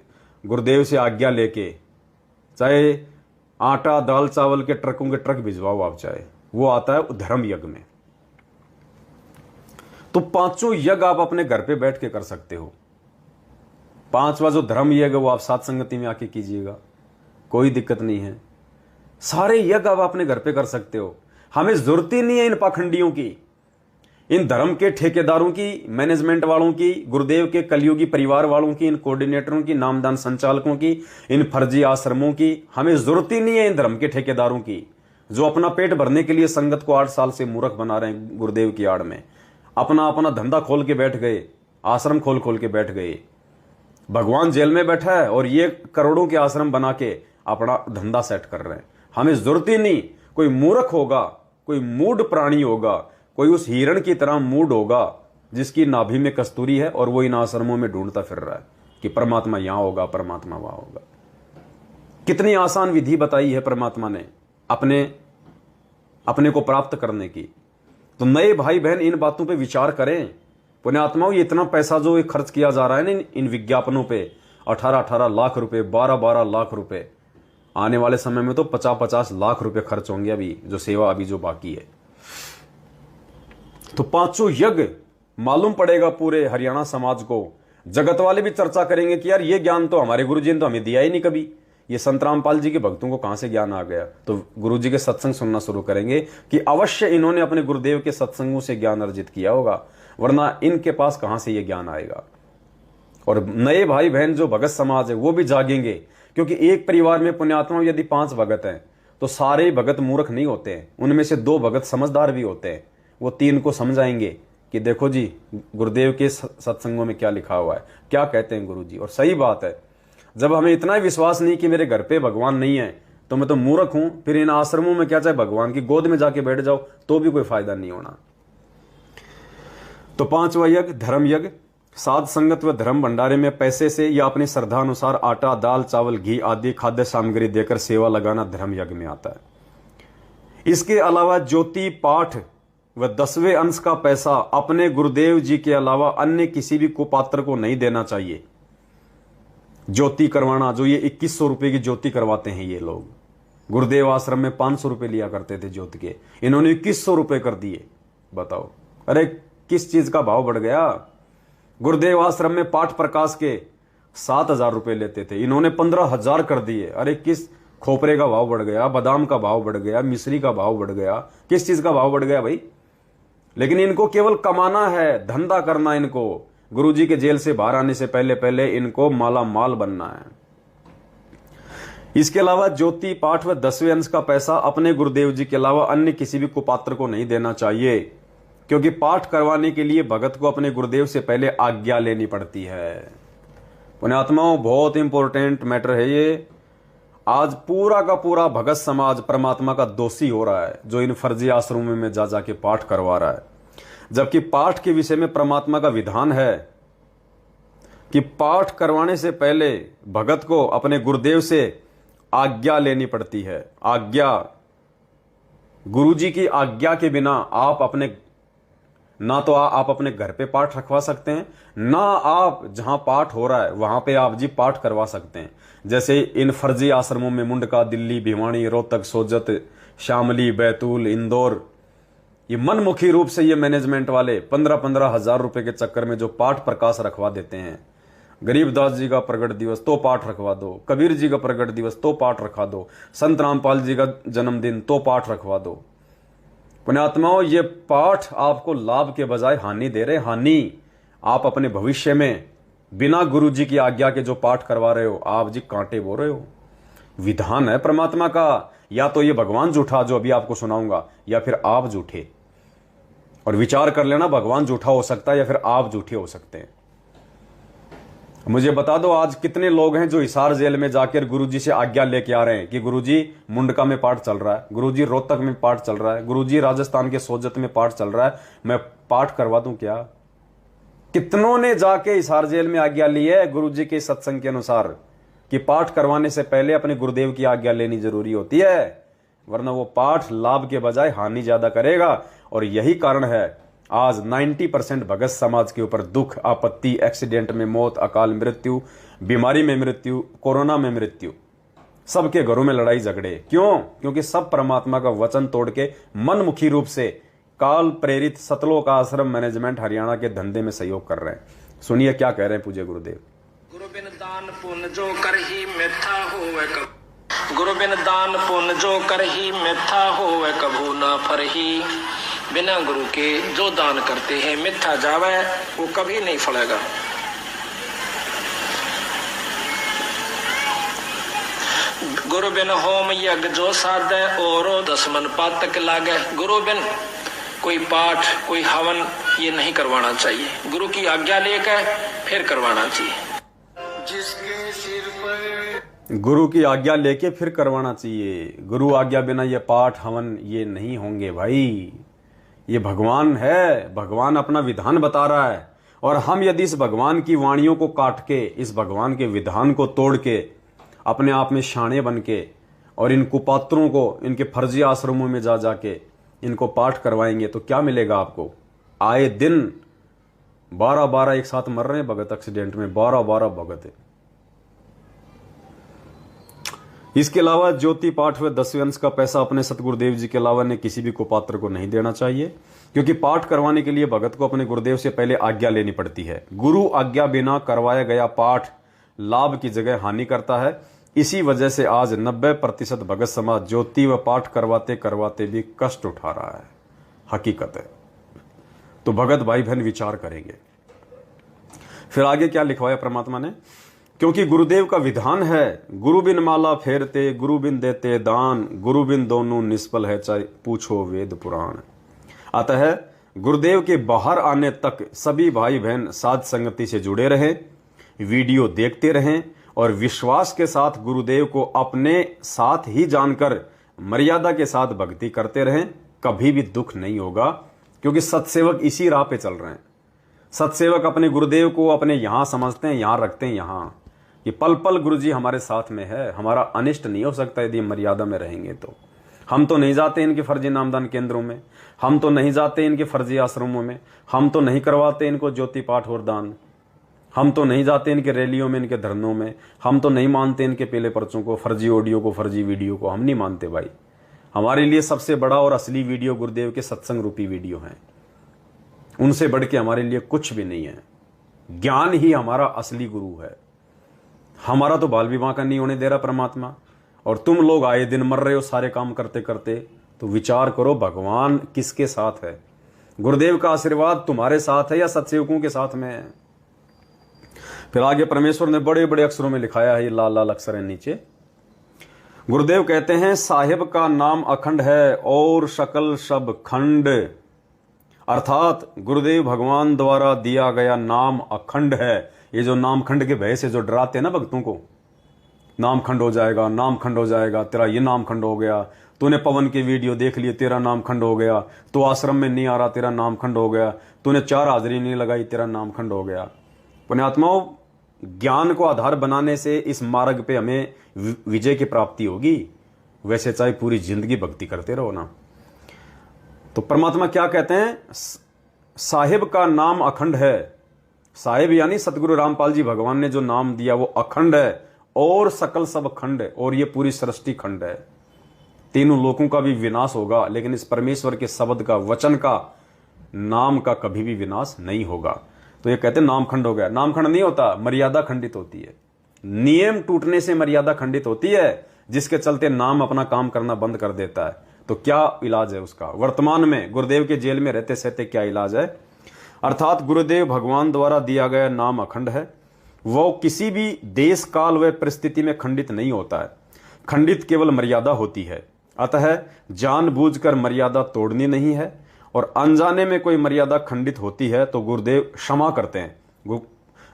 गुरुदेव से आज्ञा लेके, चाहे आटा दाल चावल के ट्रकों के ट्रक भिजवाओ आप, चाहे वो आता है धर्म यज्ञ में। तो 5 यज्ञ आप अपने घर पे बैठ के कर सकते हो। 5वां जो धर्म यज्ञ वो आप साथ संगति में आके कीजिएगा, कोई दिक्कत नहीं है। सारे यज्ञ आप अपने घर पे कर सकते हो। हमें जरूरत ही नहीं है इन पाखंडियों की, इन धर्म के ठेकेदारों की, मैनेजमेंट वालों की, गुरुदेव के कलयुगी परिवार वालों की, इन कोऑर्डिनेटरों की, नामदान संचालकों की, इन फर्जी आश्रमों की। हमें जरूरत ही नहीं है इन धर्म के ठेकेदारों की जो अपना पेट भरने के लिए संगत को 8 साल से मूर्ख बना रहे हैं गुरुदेव की आड़ में। अपना अपना धंधा खोल के बैठ गए, आश्रम खोल के बैठ गए। भगवान जेल में बैठा है और ये करोड़ों के आश्रम बना के अपना धंधा सेट कर रहे हैं। हमें जरूरत ही नहीं। कोई मूर्ख होगा, कोई मूढ़ प्राणी होगा, कोई उस हिरण की तरह मूढ़ होगा जिसकी नाभि में कस्तूरी है और वो इन आश्रमों में ढूंढता फिर रहा है कि परमात्मा यहां होगा, परमात्मा वहां होगा। कितनी आसान विधि बताई है परमात्मा ने अपने को प्राप्त करने की। तो नए भाई बहन इन बातों पे विचार करें। पुण्यात्माओं, ये इतना पैसा जो खर्च किया जा रहा है ना इन विज्ञापनों पे, 18-18 लाख रुपए, 12-12 लाख रुपए, आने वाले समय में तो 50-50 लाख रुपए खर्च होंगे अभी जो सेवा अभी जो बाकी है। तो 5 यज्ञ मालूम पड़ेगा पूरे हरियाणा समाज को। जगत वाले भी चर्चा करेंगे कि यार ये ज्ञान तो हमारे गुरुजी ने तो हमें दिया ही नहीं कभी, ये संत रामपाल जी के भक्तों को कहां से ज्ञान आ गया। तो गुरुजी के सत्संग सुनना शुरू करेंगे कि अवश्य इन्होंने अपने गुरुदेव के सत्संगों से ज्ञान अर्जित किया होगा, वरना इनके पास कहां से ये ज्ञान आएगा। और नए भाई बहन जो भगत समाज है वो भी जागेंगे, क्योंकि एक परिवार में पुण्यात्मा यदि 5 भगत हैं तो सारे भगत मूर्ख नहीं होते हैं। उनमें से 2 भगत समझदार भी होते हैं। वो 3 को समझाएंगे कि देखो जी गुरुदेव के सत्संगों में क्या लिखा हुआ है, क्या कहते हैं गुरु जी। और सही बात है, जब हमें इतना विश्वास नहीं कि मेरे घर पे भगवान नहीं है तो मैं तो मूर्ख हूं, फिर इन आश्रमों में क्या चाहे भगवान की गोद में जाके बैठ जाओ तो भी कोई फायदा नहीं होना। तो 5वां यज्ञ धर्म यज्ञ, साध संगत व धर्म भंडारे में पैसे से या अपनी श्रद्धा अनुसार आटा दाल चावल घी आदि खाद्य सामग्री देकर सेवा लगाना धर्म यज्ञ में आता है। इसके अलावा ज्योति पाठ व 10वें अंश का पैसा अपने गुरुदेव जी के अलावा अन्य किसी भी कुपात्र को नहीं देना चाहिए। ज्योति करवाना, जो ये 2100 रुपए की ज्योति करवाते हैं ये लोग, गुरुदेव आश्रम में 500 रुपए लिया करते थे ज्योति के, इन्होंने 2100 रुपए कर दिए। बताओ, अरे किस चीज का भाव बढ़ गया। गुरुदेव आश्रम में पाठ प्रकाश के 7000 रुपए लेते थे, इन्होंने 15000 कर दिए। अरे किस खोपरे का भाव बढ़ गया, बादाम का भाव बढ़ गया, मिश्री का भाव बढ़ गया, किस चीज का भाव बढ़ गया भाई। लेकिन इनको केवल कमाना है, धंधा करना। इनको गुरुजी के जेल से बाहर आने से पहले इनको माला माल बनना है। इसके अलावा ज्योति पाठ व 10वें अंश का पैसा अपने गुरुदेव जी के अलावा अन्य किसी भी कुपात्र को नहीं देना चाहिए, क्योंकि पाठ करवाने के लिए भगत को अपने गुरुदेव से पहले आज्ञा लेनी पड़ती है। पुण्यात्माओं, बहुत इंपॉर्टेंट मैटर है ये। आज पूरा का पूरा भगत समाज परमात्मा का दोषी हो रहा है जो इन फर्जी आश्रमों में जा जाके पाठ करवा रहा है, जबकि पाठ के विषय में परमात्मा का विधान है कि पाठ करवाने से पहले भगत को अपने गुरुदेव से आज्ञा लेनी पड़ती है। आज्ञा, गुरुजी की आज्ञा के बिना आप अपने ना तो आप अपने घर पे पाठ रखवा सकते हैं, ना आप जहां पाठ हो रहा है वहां पे आप जी पाठ करवा सकते हैं। जैसे इन फर्जी आश्रमों में मुंडका, दिल्ली, भिवानी, रोहतक, सोजत, शामली, बैतूल, इंदौर, ये मनमुखी रूप से ये मैनेजमेंट वाले 15-15 हजार रुपए के चक्कर में जो पाठ प्रकाश रखवा देते हैं। गरीबदास जी का प्रगट दिवस तो पाठ रखवा दो, कबीर जी का प्रगट दिवस तो पाठ रखवा दो, संत रामपाल जी का जन्मदिन तो पाठ रखवा दो। पुण्यात्माओं, ये पाठ आपको लाभ के बजाय हानि दे रहे। हानि, आप अपने भविष्य में बिना गुरु जी की आज्ञा के जो पाठ करवा रहे हो, आप जी कांटे बो रहे हो। विधान है परमात्मा का, या तो ये भगवान झूठा जो अभी आपको सुनाऊंगा, या फिर आप झूठे। और विचार कर लेना, भगवान झूठा हो सकता है या फिर आप झूठे हो सकते हैं। मुझे बता दो, आज कितने लोग हैं जो हिसार जेल में जाकर गुरुजी से आज्ञा लेके आ रहे हैं कि गुरुजी मुंडका में पाठ चल रहा है, गुरुजी रोहतक में पाठ चल रहा है, गुरुजी राजस्थान के सोजत में पाठ चल रहा है, मैं पाठ करवा दूं क्या? कितनों ने जाके हिसार जेल में आज्ञा ली है गुरुजी के सत्संग के अनुसार कि पाठ करवाने से पहले अपने गुरुदेव की आज्ञा लेनी जरूरी होती है, वरना वो पाठ लाभ के बजाय हानि ज्यादा करेगा। और यही कारण है आज 90% भगत समाज के ऊपर दुख, आपत्ति, एक्सीडेंट में मौत, अकाल मृत्यु, बीमारी में मृत्यु, कोरोना में मृत्यु, सबके घरों में लड़ाई झगड़े। क्यों? क्योंकि सब परमात्मा का वचन तोड़ के मनमुखी रूप से काल प्रेरित सतलोक आश्रम मैनेजमेंट हरियाणा के धंधे में सहयोग कर रहे हैं। सुनिए क्या कह रहे हैं पूज्य गुरुदेव। गुरु बिन दान पुण्य जो कर ही मिथ्या होवे कब, गुरु बिन दान पुण्य जो कर ही मिथ्या होवे कभू ना फरही। बिना गुरु के जो दान करते हैं मिथ्या जावे, वो कभी नहीं फलेगा। गुरु बिन होम यज्ञ जो साधे और 10 मन पातक लागे। गुरु बिन कोई पाठ, कोई हवन ये नहीं करवाना चाहिए, गुरु की आज्ञा लेकर फिर करवाना चाहिए। जिसके सिर पर गुरु की आज्ञा लेके फिर करवाना चाहिए। गुरु आज्ञा बिना ये पाठ हवन ये नहीं होंगे भाई। ये भगवान है, भगवान अपना विधान बता रहा है, और हम यदि इस भगवान की वाणियों को काट के, इस भगवान के विधान को तोड़ के, अपने आप में शाणे बन के, और इन कुपात्रों को इनके फर्जी आश्रमों में जा जाके इनको पाठ करवाएंगे तो क्या मिलेगा आपको? आए दिन 12-12 एक साथ मर रहे हैं भगत एक्सीडेंट में, 12-12 भगत है। इसके अलावा ज्योति पाठ व 10वें अंश का पैसा अपने सतगुरुदेव जी के अलावा ने किसी भी कुपात्र को नहीं देना चाहिए, क्योंकि पाठ करवाने के लिए भगत को अपने गुरुदेव से पहले आज्ञा लेनी पड़ती है। गुरु आज्ञा बिना करवाया गया पाठ लाभ की जगह हानि करता है। इसी वजह से आज 90% भगत समाज ज्योति व पाठ करवाते करवाते भी कष्ट उठा रहा है। हकीकत है। तो भगत भाई बहन विचार करेंगे। फिर आगे क्या लिखवाया परमात्मा ने? क्योंकि गुरुदेव का विधान है, गुरु बिन माला फेरते, गुरु बिन देते दान, गुरु बिन दोनों निष्फल है, चाहे पूछो वेद पुराण। अतः गुरुदेव के बाहर आने तक सभी भाई बहन साध संगति से जुड़े रहें, वीडियो देखते रहें और विश्वास के साथ गुरुदेव को अपने साथ ही जानकर मर्यादा के साथ भक्ति करते रहें। कभी भी दुख नहीं होगा, क्योंकि सत्सेवक इसी राह पे चल रहे हैं। सत्सेवक अपने गुरुदेव को अपने यहां समझते हैं, यहां रखते हैं, यहां कि पल पल गुरुजी हमारे साथ में है, हमारा अनिष्ट नहीं हो सकता यदि मर्यादा में रहेंगे तो। हम तो नहीं जाते इनके फर्जी नामदान केंद्रों में, हम तो नहीं जाते इनके फर्जी आश्रमों में, हम तो नहीं करवाते इनको ज्योति पाठ और दान, हम तो नहीं जाते इनके रैलियों में, इनके धरनों में, हम तो नहीं मानते इनके पीले पर्चों को, फर्जी ऑडियो को, फर्जी वीडियो को, हम नहीं मानते भाई। हमारे लिए सबसे बड़ा और असली वीडियो गुरुदेव के सत्संग रूपी वीडियो हैं। उनसे बढ़ के हमारे लिए कुछ भी नहीं है। ज्ञान ही हमारा असली गुरु है। हमारा तो बाल विवाह का नहीं होने दे रहा परमात्मा, और तुम लोग आए दिन मर रहे हो सारे काम करते करते। तो विचार करो, भगवान किसके साथ है? गुरुदेव का आशीर्वाद तुम्हारे साथ है या सत्सेवकों के साथ में है? फिर आगे परमेश्वर ने बड़े बड़े अक्षरों में लिखाया है, ये लाल लाल अक्षर है नीचे। गुरुदेव कहते हैं, साहिब का नाम अखंड है और शकल शब खंड। अर्थात गुरुदेव भगवान द्वारा दिया गया नाम अखंड है। ये जो नाम खंड के भय से जो डराते हैं ना भक्तों को, नाम खंड हो जाएगा, नाम खंड हो जाएगा, तेरा ये नाम खंड हो गया, तूने पवन के वीडियो देख लिए तेरा नाम खंड हो गया, तू आश्रम में नहीं आ रहा तेरा नाम खंड हो गया, तूने 4 हाजिरी नहीं लगाई तेरा नाम खंड हो गया। पुण्यात्माओं, ज्ञान को आधार बनाने से इस मार्ग पे हमें विजय की प्राप्ति होगी। वैसे चाहे पूरी जिंदगी भक्ति करते रहो ना। तो परमात्मा क्या कहते हैं? साहिब का नाम अखंड है। साहिब यानी सतगुरु रामपाल जी भगवान ने जो नाम दिया वो अखंड है, और सकल सब खंड है, और ये पूरी सृष्टि खंड है। तीनों लोगों का भी विनाश होगा, लेकिन इस परमेश्वर के शब्द का, वचन का, नाम का कभी भी विनाश नहीं होगा। तो ये कहते हैं नाम खंड हो गया। नाम खंड नहीं होता, मर्यादा खंडित होती है। नियम टूटने से मर्यादा खंडित होती है, जिसके चलते नाम अपना काम करना बंद कर देता है। तो क्या इलाज है उसका? वर्तमान में गुरुदेव के जेल में रहते सहते क्या इलाज है? अर्थात गुरुदेव भगवान द्वारा दिया गया नाम अखंड है, वो किसी भी देश काल व परिस्थिति में खंडित नहीं होता है। खंडित केवल मर्यादा होती है, अतः जानबूझकर मर्यादा तोड़नी नहीं है, और अनजाने में कोई मर्यादा खंडित होती है तो गुरुदेव क्षमा करते हैं।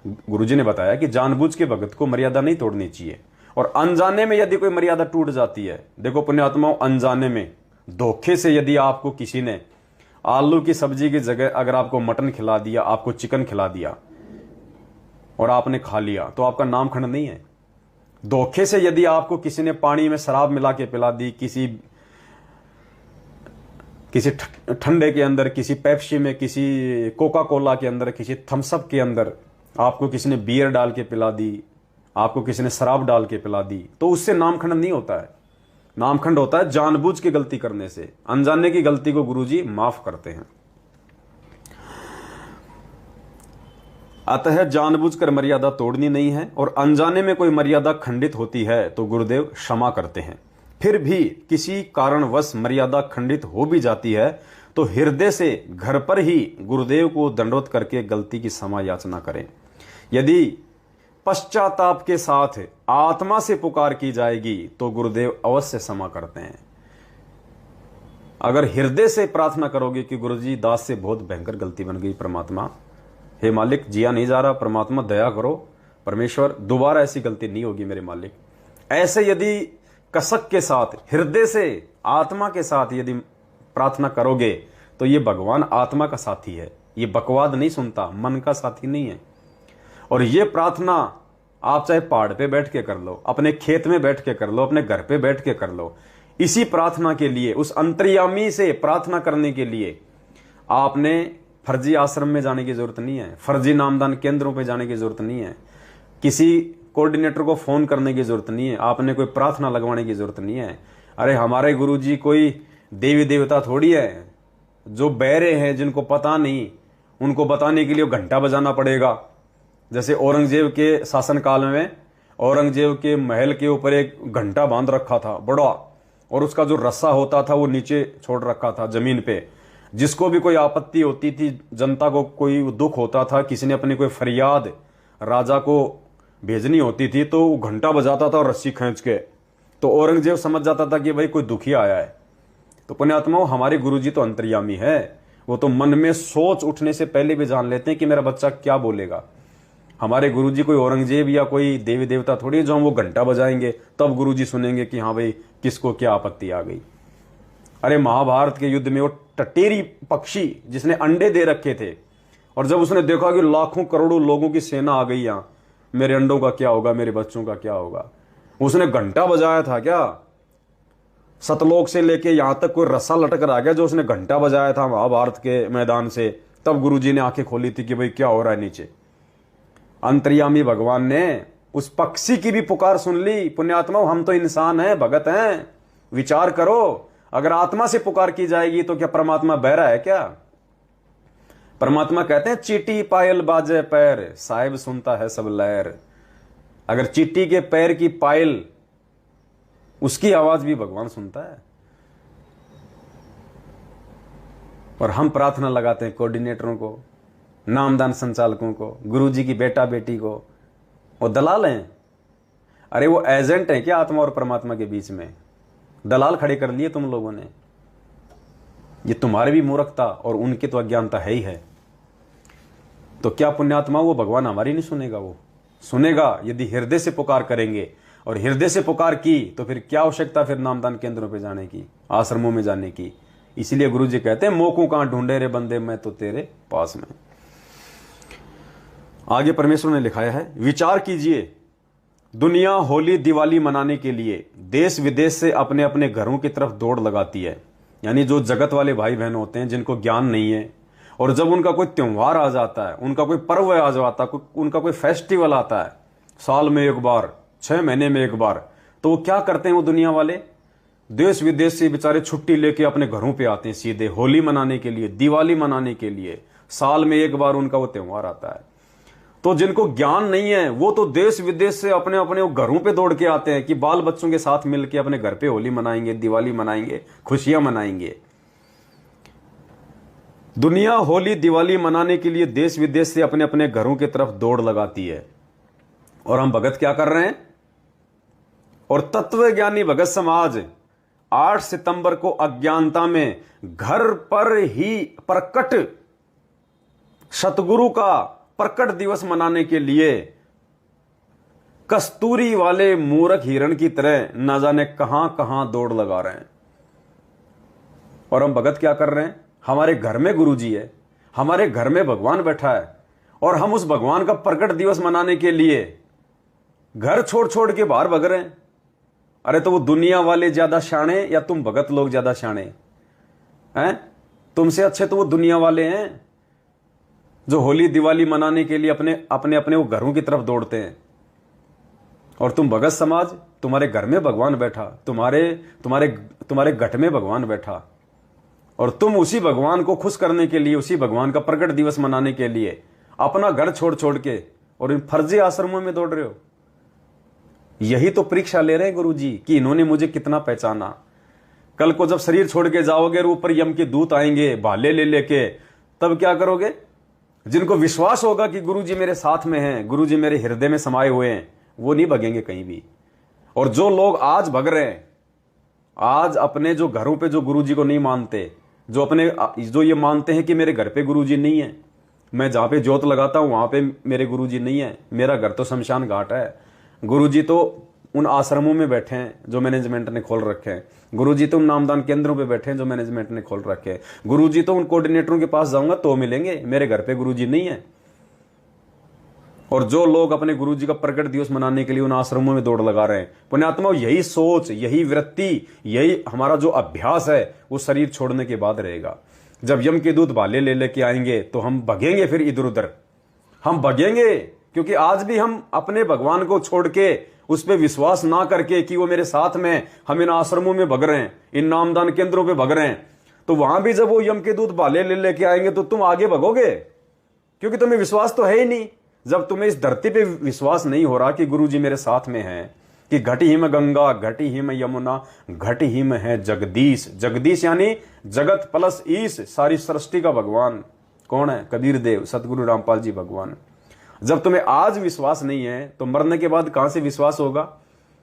गुरुजी ने बताया कि जानबूझ के भगत को मर्यादा नहीं तोड़नी चाहिए, और अनजाने में यदि कोई मर्यादा टूट जाती है, देखो पुण्यात्माओं, अनजाने में धोखे से यदि आपको किसी ने आलू की सब्जी की जगह अगर आपको मटन खिला दिया, आपको चिकन खिला दिया और आपने खा लिया, तो आपका नाम खंड नहीं है। धोखे से यदि आपको किसी ने पानी में शराब मिला के पिला दी, किसी ठंडे के अंदर, किसी पेप्सी में, किसी कोका कोला के अंदर, किसी थम्सअप के अंदर आपको किसी ने बियर डाल के पिला दी, आपको किसी ने शराब डाल के पिला दी, तो उससे नामखंड नहीं होता है। नामखंड होता है जानबूझ के गलती करने से। अनजाने की गलती को गुरुजी माफ करते हैं। अतः जानबूझकर मर्यादा तोड़नी नहीं है, और अनजाने में कोई मर्यादा खंडित होती है तो गुरुदेव क्षमा करते हैं। फिर भी किसी कारणवश मर्यादा खंडित हो भी जाती है तो हृदय से घर पर ही गुरुदेव को दंडवत करके गलती की क्षमा याचना करें। यदि पश्चाताप के साथ आत्मा से पुकार की जाएगी तो गुरुदेव अवश्य क्षमा करते हैं। अगर हृदय से प्रार्थना करोगे कि गुरुजी दास से बहुत भयंकर गलती बन गई, परमात्मा हे मालिक जिया नहीं जा रहा, परमात्मा दया करो, परमेश्वर दोबारा ऐसी गलती नहीं होगी मेरे मालिक, ऐसे यदि कसक के साथ हृदय से आत्मा के साथ यदि प्रार्थना करोगे तो ये भगवान आत्मा का साथी है, ये बकवाद नहीं सुनता, मन का साथी नहीं है। और ये प्रार्थना आप चाहे पहाड़ पे बैठ के कर लो, अपने खेत में बैठ के कर लो, अपने घर पे बैठ के कर लो, इसी प्रार्थना के लिए, उस अंतर्यामी से प्रार्थना करने के लिए आपने फर्जी आश्रम में जाने की जरूरत नहीं है, फर्जी नामदान केंद्रों पे जाने की जरूरत नहीं है, किसी कोऑर्डिनेटर को फोन करने की जरूरत नहीं है, आपने कोई प्रार्थना लगवाने की जरूरत नहीं है। अरे हमारे गुरुजी कोई देवी देवता थोड़ी है, जो बहरे हैं जिनको पता नहीं, उनको बताने के लिए घंटा बजाना पड़ेगा। जैसे औरंगजेब के शासन काल में औरंगजेब के महल के ऊपर एक घंटा बांध रखा था बड़ा, और उसका जो रस्सा होता था वो नीचे छोड़ रखा था जमीन पे। जिसको भी कोई आपत्ति होती थी, जनता को कोई दुख होता था, किसी ने अपनी कोई फरियाद राजा को भेजनी होती थी, तो वो घंटा बजाता था और रस्सी खींच के, तो औरंगजेब समझ जाता था कि भाई कोई दुखी आया है। तो पुण्यात्माओं, हमारे गुरुजी तो अंतर्यामी है, वो तो मन में सोच उठने से पहले भी जान लेते हैं कि मेरा बच्चा क्या बोलेगा। हमारे गुरुजी कोई औरंगजेब या कोई देवी देवता थोड़ी, जो हम वो घंटा बजाएंगे तब गुरुजी सुनेंगे कि हाँ भाई किसको क्या आपत्ति आ गई। अरे महाभारत के युद्ध में वो टटेरी पक्षी जिसने अंडे दे रखे थे, और जब उसने देखा कि लाखों करोड़ों लोगों की सेना आ गई यहाँ, मेरे अंडों का क्या होगा, मेरे बच्चों का क्या होगा, उसने घंटा बजाया था क्या? सतलोक से लेके यहां तक कोई रस्सा लटक रहा गया जो उसने घंटा बजाया था महाभारत के मैदान से, तब गुरुजी ने आंखें खोली थी कि भाई क्या हो रहा है नीचे। अंतर्यामी भगवान ने उस पक्षी की भी पुकार सुन ली। पुण्यात्माओं, हम तो इंसान हैं, भगत हैं, विचार करो, अगर आत्मा से पुकार की जाएगी तो क्या परमात्मा बहरा है क्या? परमात्मा कहते हैं चीटी पायल बाजे पैर, साहिब सुनता है सब लहर। अगर चीटी के पैर की पायल, उसकी आवाज भी भगवान सुनता है। और हम प्रार्थना लगाते हैं कोऑर्डिनेटरों को, नामदान संचालकों को, गुरुजी की बेटा बेटी को, वो दलाल हैं। अरे वो एजेंट हैं क्या आत्मा और परमात्मा के बीच में? दलाल खड़े कर लिए तुम लोगों ने। ये तुम्हारी भी मूर्खता और उनकी तो अज्ञानता है ही है। तो क्या पुण्यात्मा वो भगवान हमारी नहीं सुनेगा? वो सुनेगा यदि हृदय से पुकार करेंगे, और हृदय से पुकार की तो फिर क्या आवश्यकता फिर नामदान केंद्रों पे जाने की, आश्रमों में जाने की। इसीलिए गुरुजी कहते हैं मोकू कहां ढूंढे रे बंदे, मैं तो तेरे पास में। आगे परमेश्वर ने लिखाया है, विचार कीजिए, दुनिया होली दिवाली मनाने के लिए देश विदेश से अपने अपने घरों की तरफ दौड़ लगाती है। यानी जो जगत वाले भाई बहन होते हैं जिनको ज्ञान नहीं है, और जब उनका कोई त्योहार आ जाता है, उनका कोई पर्व आ जाता है, उनका कोई फेस्टिवल आता है, साल में एक बार, 6 महीने में एक बार, तो वो क्या करते हैं? वो दुनिया वाले देश विदेश से बेचारे छुट्टी लेके अपने घरों पे आते हैं सीधे, होली मनाने के लिए, दिवाली मनाने के लिए। साल में एक बार उनका वो त्योहार आता है। तो जिनको ज्ञान नहीं है वो तो देश विदेश से अपने अपने घरों पे दौड़ के आते हैं कि बाल बच्चों के साथ मिलके अपने घर पे होली मनाएंगे, दिवाली मनाएंगे, खुशियां मनाएंगे। दुनिया होली दिवाली मनाने के लिए देश विदेश से अपने अपने घरों की तरफ दौड़ लगाती है, और हम भगत क्या कर रहे हैं? और तत्वज्ञानी भगत समाज 8 सितंबर को अज्ञानता में घर पर ही प्रकट सतगुरु का प्रकट दिवस मनाने के लिए कस्तूरी वाले मूर्ख हिरण की तरह न जाने कहां कहां दौड़ लगा रहे हैं। और हम भगत क्या कर रहे हैं? हमारे घर में गुरुजी है, हमारे घर में भगवान बैठा है, और हम उस भगवान का प्रकट दिवस मनाने के लिए घर छोड़ छोड़ के बाहर भग रहे हैं। अरे तो वो दुनिया वाले ज्यादा शाणे या तुम भगत लोग ज्यादा शाणे हैं? तुमसे अच्छे तो वो दुनिया वाले हैं जो होली दिवाली मनाने के लिए अपने अपने अपने वो घरों की तरफ दौड़ते हैं। और तुम भगत समाज, तुम्हारे घर में भगवान बैठा, तुम्हारे तुम्हारे तुम्हारे घट में भगवान बैठा, और तुम उसी भगवान को खुश करने के लिए, उसी भगवान का प्रकट दिवस मनाने के लिए अपना घर छोड़ छोड़ के और इन फर्जी आश्रमों में दौड़ रहे हो। यही तो परीक्षा ले रहे हैं गुरु जी कि इन्होंने मुझे कितना पहचाना। कल को जब शरीर छोड़ के जाओगे और ऊपर यम के दूत आएंगे भाले ले लेके, तब क्या करोगे? जिनको विश्वास होगा कि गुरु जी मेरे साथ में हैं, गुरु जी मेरे हृदय में समाये हुए हैं, वो नहीं भगेंगे कहीं भी। और जो लोग आज भग रहे हैं, आज अपने जो घरों पे जो गुरु जी को नहीं मानते, जो ये मानते हैं कि मेरे घर पे गुरु जी नहीं है, मैं जहां पे जोत लगाता हूं वहां पे मेरे गुरु जी नहीं है, मेरा घर तो शमशान घाट है, गुरुजी तो उन आश्रमों में बैठे हैं जो मैनेजमेंट ने खोल रखे हैं, गुरुजी तो उन नामदान केंद्रों पे बैठे हैं जो मैनेजमेंट ने खोल रखे हैं, गुरुजी तो उन कोऑर्डिनेटरों के पास जाऊंगा तो मिलेंगे, मेरे घर पे गुरुजी नहीं है। और जो लोग अपने गुरुजी का प्रकट दिवस मनाने के लिए उन आश्रमों में दौड़ लगा रहे हैं, पुण्यात्मा, यही सोच, यही वृत्ति, यही हमारा जो अभ्यास है वो शरीर छोड़ने के बाद रहेगा। जब यम के दूत भाले ले लेके आएंगे तो हम भगेंगे, फिर इधर उधर हम भगेंगे, क्योंकि आज भी हम अपने भगवान को छोड़ के उस पर विश्वास ना करके कि वो मेरे साथ में, हम इन आश्रमों में भग रहे हैं, इन नामदान केंद्रों पे भग रहे हैं, तो वहां भी जब वो यम के दूत भाले ले लेके आएंगे तो तुम आगे भगोगे, क्योंकि तुम्हें विश्वास तो है ही नहीं। जब तुम्हें इस धरती पे विश्वास नहीं हो रहा कि गुरु जी मेरे साथ में हैं, कि घटी ही में गंगा, घटी ही में यमुना, घटी ही में है जगदीश। जगदीश यानी जगत प्लस ईश, सारी सृष्टि का भगवान कौन है? कबीर देव, सतगुरु रामपाल जी भगवान। जब तुम्हें आज विश्वास नहीं है तो मरने के बाद कहां से विश्वास होगा?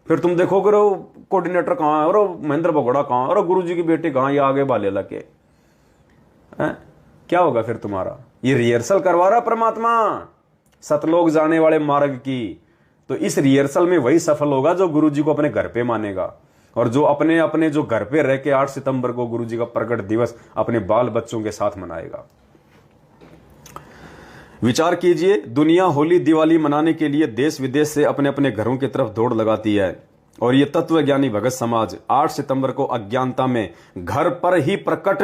फिर तुम देखोगे कोऑर्डिनेटर कहां है, और महेंद्र भगोड़ा कहां, और गुरु जी की बेटी कहां, ये आगे बाले लगे, क्या होगा फिर तुम्हारा? ये रिहर्सल करवा रहा परमात्मा सतलोक जाने वाले मार्ग की। तो इस रिहर्सल में वही सफल होगा जो गुरु जी को अपने घर पे मानेगा, और जो अपने अपने जो घर पे रह के 8 सितंबर को गुरु जी का प्रकट दिवस अपने बाल बच्चों के साथ मनाएगा। विचार कीजिए, दुनिया होली दिवाली मनाने के लिए देश विदेश से अपने अपने घरों की तरफ दौड़ लगाती है, और ये तत्वज्ञानी भगत समाज 8 सितंबर को अज्ञानता में घर पर ही प्रकट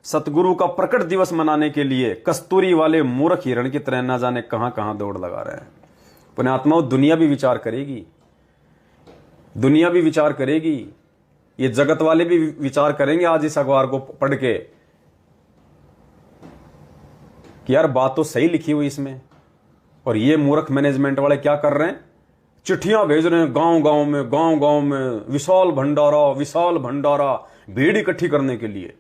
सतगुरु का प्रकट दिवस मनाने के लिए कस्तूरी वाले मूर्ख हिरण की तरह न जाने कहां कहां दौड़ लगा रहे हैं। पुण्यात्माओं, दुनिया भी विचार करेगी, दुनिया भी विचार करेगी, ये जगत वाले भी विचार करेंगे आज इस अखबार को पढ़ के कि यार बात तो सही लिखी हुई इसमें, और ये मूर्ख मैनेजमेंट वाले क्या कर रहे हैं? चिट्ठियां भेज रहे हैं गांव गांव में विशाल भंडारा, भीड़ इकट्ठी करने के लिए।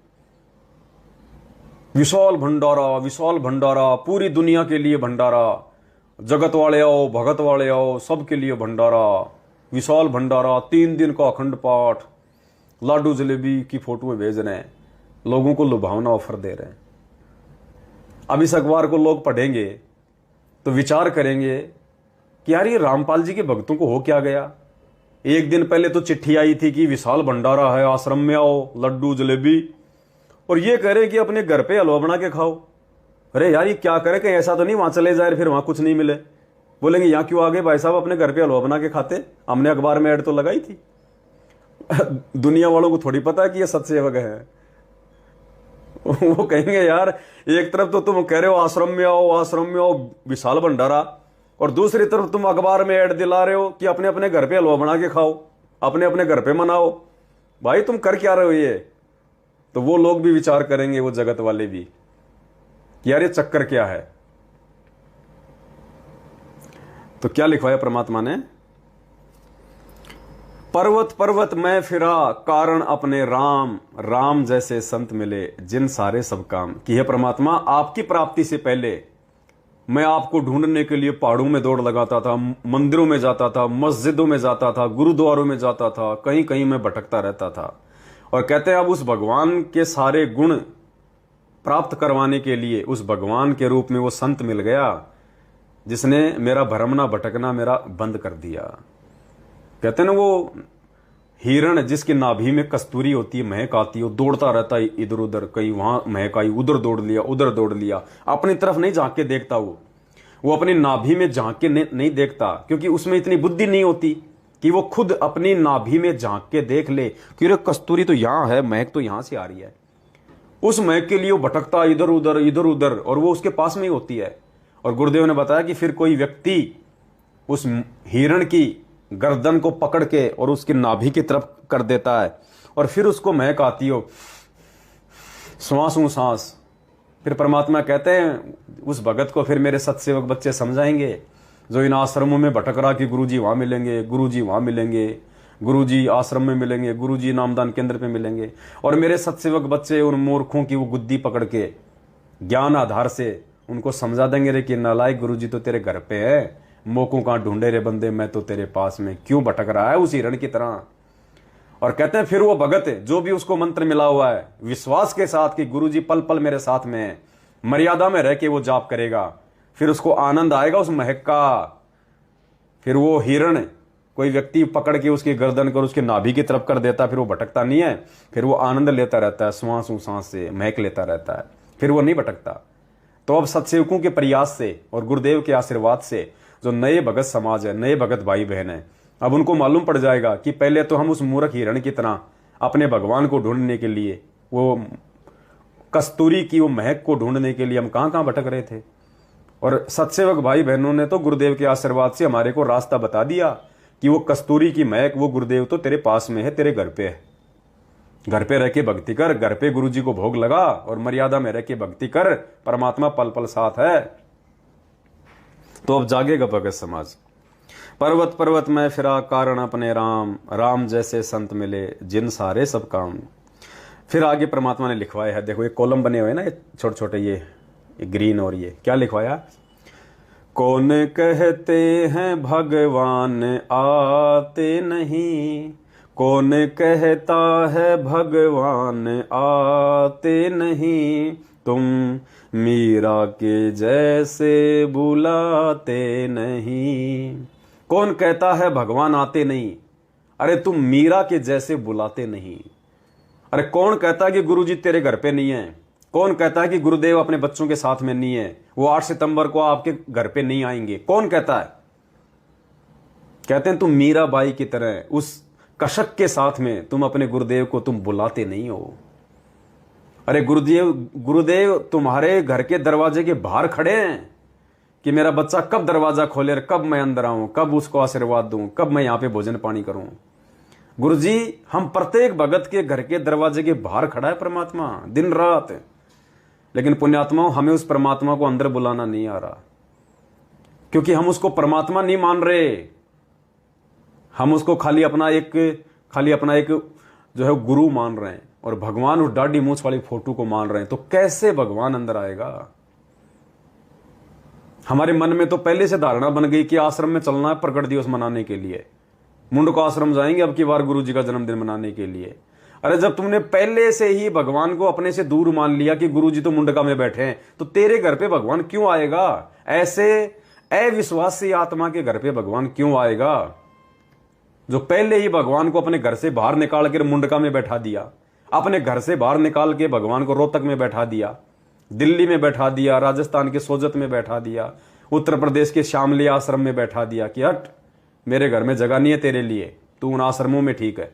विशाल भंडारा, पूरी दुनिया के लिए भंडारा, जगत वाले आओ, भगत वाले आओ, सबके लिए भंडारा, विशाल भंडारा, 3 दिन का अखंड पाठ, लाडू जलेबी की फोटो भेज रहे हैं, लोगों को लुभावना ऑफर दे रहे हैं। अब इस अखबार को लोग पढ़ेंगे तो विचार करेंगे कि यार ये रामपाल जी के भक्तों को हो क्या गया। एक दिन पहले तो चिट्ठी आई थी कि विशाल भंडारा है, आश्रम में आओ, लड्डू जलेबी, और ये कह रहे कि अपने घर पे हलवा बना के खाओ। अरे यार ये क्या करे, कहीं ऐसा तो नहीं वहां चले जाए फिर वहां कुछ नहीं मिले। बोलेंगे यहाँ क्यों आ गए भाई साहब, अपने घर पे हलवा बना के खाते, हमने अखबार में ऐड तो लगाई थी। दुनिया वालों को थोड़ी पता है कि ये सत्सेवक है। वो कहेंगे यार एक तरफ तो तुम कह रहे हो आश्रम में आओ विशाल भंडारा, और दूसरी तरफ तुम अखबार में ऐड दिला रहे हो कि अपने अपने घर पे हलवा बना के खाओ, अपने अपने घर पे मनाओ। भाई तुम कर क्या रहे हो ये? तो वो लोग भी विचार करेंगे, वो जगत वाले भी, कि यार ये चक्कर क्या है। तो क्या लिखवाया परमात्मा ने? पर्वत पर्वत मैं फिरा कारण अपने राम, राम जैसे संत मिले जिन सारे सब काम। कि हे परमात्मा, आपकी प्राप्ति से पहले मैं आपको ढूंढने के लिए पहाड़ों में दौड़ लगाता था, मंदिरों में जाता था, मस्जिदों में जाता था, गुरुद्वारों में जाता था, कहीं कहीं मैं भटकता रहता था। और कहते हैं अब उस भगवान के सारे गुण प्राप्त करवाने के लिए उस भगवान के रूप में वो संत मिल गया जिसने मेरा भरमना भटकना मेरा बंद कर दिया। कहते हैं ना, वो हिरण जिसकी नाभि में कस्तूरी होती है, महक आती है, वो दौड़ता रहता है इधर उधर, कहीं वहां महक आई, उधर दौड़ लिया, उधर दौड़ लिया, अपनी तरफ नहीं झांक के देखता। वो अपनी नाभि में झांक के नहीं देखता, क्योंकि उसमें इतनी बुद्धि नहीं होती कि वो खुद अपनी नाभि में झांक के देख ले कि अरे कस्तूरी तो यहां है, महक तो यहां से आ रही है। उस महक के लिए वो भटकता इधर उधर इधर उधर, और वो उसके पास में ही होती है। और गुरुदेव ने बताया कि फिर कोई व्यक्ति उस हिरण की गर्दन को पकड़ के और उसकी नाभि की तरफ कर देता है, और फिर उसको महक आती हो, सांस। फिर परमात्मा कहते हैं उस भगत को फिर मेरे सत्सेवक बच्चे समझाएंगे जो इन आश्रमों में भटक रहा कि गुरुजी वहां मिलेंगे, गुरुजी वहां मिलेंगे, गुरुजी आश्रम में मिलेंगे, गुरुजी नामदान केंद्र पे मिलेंगे। और मेरे सत्सेवक बच्चे उन मूर्खों की वो गुद्दी पकड़ के ज्ञान आधार से उनको समझा देंगे रे कि नालायक, गुरुजी तो तेरे घर पे है, मोकों कहां ढूंढे रे बंदे, मैं तो तेरे पास में, क्यों भटक रहा है उस हिरण की तरह। और कहते हैं फिर वो भगत जो भी उसको मंत्र मिला हुआ है विश्वास के साथ कि गुरुजी पल पल मेरे साथ में है, मर्यादा में रह के वो जाप करेगा, फिर उसको आनंद आएगा उस महक का। फिर वो हिरण कोई व्यक्ति पकड़ के उसकी गर्दन कर उसके नाभि की तरफ कर देता, फिर वो भटकता नहीं है, फिर वो आनंद लेता रहता है, सांस से महक लेता रहता है, फिर वो नहीं भटकता। तो अब सत्सेवकों के प्रयास से और गुरुदेव के आशीर्वाद से जो नए भगत समाज है, नए भगत भाई बहन है, अब उनको मालूम पड़ जाएगा कि पहले तो हम उस मूर्ख हिरण की तरह अपने भगवान को ढूंढने के लिए, वो कस्तूरी की वो महक को ढूंढने के लिए हम कहां कहां भटक रहे थे। और सत्सेवक भाई बहनों ने तो गुरुदेव के आशीर्वाद से हमारे को रास्ता बता दिया कि वो कस्तूरी की महक, वो गुरुदेव तो तेरे पास में है, तेरे घर पे है। घर पे रह के भक्ति कर, घर पे गुरुजी को भोग लगा और मर्यादा में रह के भक्ति कर, परमात्मा पल पल साथ है। तो अब जागेगा भगत समाज। पर्वत पर्वत में फिरा कारण अपने राम, राम जैसे संत मिले जिन सारे सब काम। फिर आगे परमात्मा ने लिखवाया है, देखो ये कॉलम बने हुए ना, ये छोटे छोटे, ये ग्रीन, और ये क्या लिखवाया? कौन कहते हैं भगवान आते नहीं, कौन कहता है भगवान आते नहीं, तुम मीरा के जैसे बुलाते नहीं। कौन कहता है भगवान आते नहीं? अरे तुम मीरा के जैसे बुलाते नहीं। अरे कौन कहता है कि गुरुजी तेरे घर पे नहीं है? कौन कहता है कि गुरुदेव अपने बच्चों के साथ में नहीं है, वो 8 सितंबर को आपके घर पे नहीं आएंगे? कौन कहता है? कहते हैं तुम मीराबाई की तरह उस कशक के साथ में तुम अपने गुरुदेव को तुम बुलाते नहीं हो। अरे गुरुदेव तुम्हारे घर के दरवाजे के बाहर खड़े हैं कि मेरा बच्चा कब दरवाजा खोले और कब मैं अंदर आऊं, कब उसको आशीर्वाद दूं, कब मैं यहां पे भोजन पानी करूं। गुरुजी, हम प्रत्येक भगत के घर के दरवाजे के बाहर खड़ा है परमात्मा दिन रात, लेकिन पुण्यात्माओं हमें उस परमात्मा को अंदर बुलाना नहीं आ रहा, क्योंकि हम उसको परमात्मा नहीं मान रहे। हम उसको खाली अपना एक जो है गुरु मान रहे हैं, और भगवान उस दाढ़ी मूंछ वाली फोटो को मान रहे हैं। तो कैसे भगवान अंदर आएगा? हमारे मन में तो पहले से धारणा बन गई कि आश्रम में चलना है प्रकट दिवस मनाने के लिए, मुंड को आश्रम जाएंगे अब की बार गुरु जी का जन्मदिन मनाने के लिए। अरे जब तुमने पहले से ही भगवान को अपने से दूर मान लिया कि गुरु जी तो मुंडका में बैठे हैं, तो तेरे घर पे भगवान क्यों आएगा? ऐसे अविश्वासी आत्मा के घर पे भगवान क्यों आएगा जो पहले ही भगवान को अपने घर से बाहर निकाल कर मुंडका में बैठा दिया, अपने घर से बाहर निकाल के भगवान को रोहतक में बैठा दिया, दिल्ली में बैठा दिया, राजस्थान के सोजत में बैठा दिया, उत्तर प्रदेश के शामली आश्रम में बैठा दिया कि हट मेरे घर में जगह नहीं है तेरे लिए, तू उन आश्रमों में ठीक है।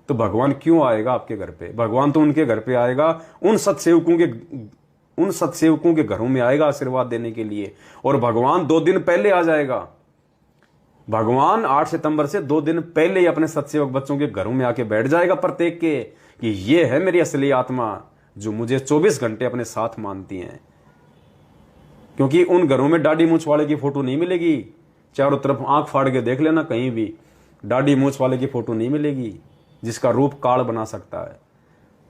तो भगवान क्यों आएगा आपके घर पे? भगवान तो उनके घर पे आएगा, उन सत्सेवकों के घरों में आएगा आशीर्वाद देने के लिए। और भगवान 2 दिन पहले आ जाएगा। भगवान 8 सितंबर से 2 दिन पहले ही अपने सत्सेवक बच्चों के घरों में आके बैठ जाएगा प्रत्येक के, कि ये है मेरी असली आत्मा जो मुझे 24 घंटे अपने साथ मानती हैं। क्योंकि उन घरों में दाढ़ी मूंछ वाले की फोटो नहीं मिलेगी, चारों तरफ आंख फाड़ के देख लेना, कहीं भी दाढ़ी मूछ वाले की फोटो नहीं मिलेगी जिसका रूप काल बना सकता है।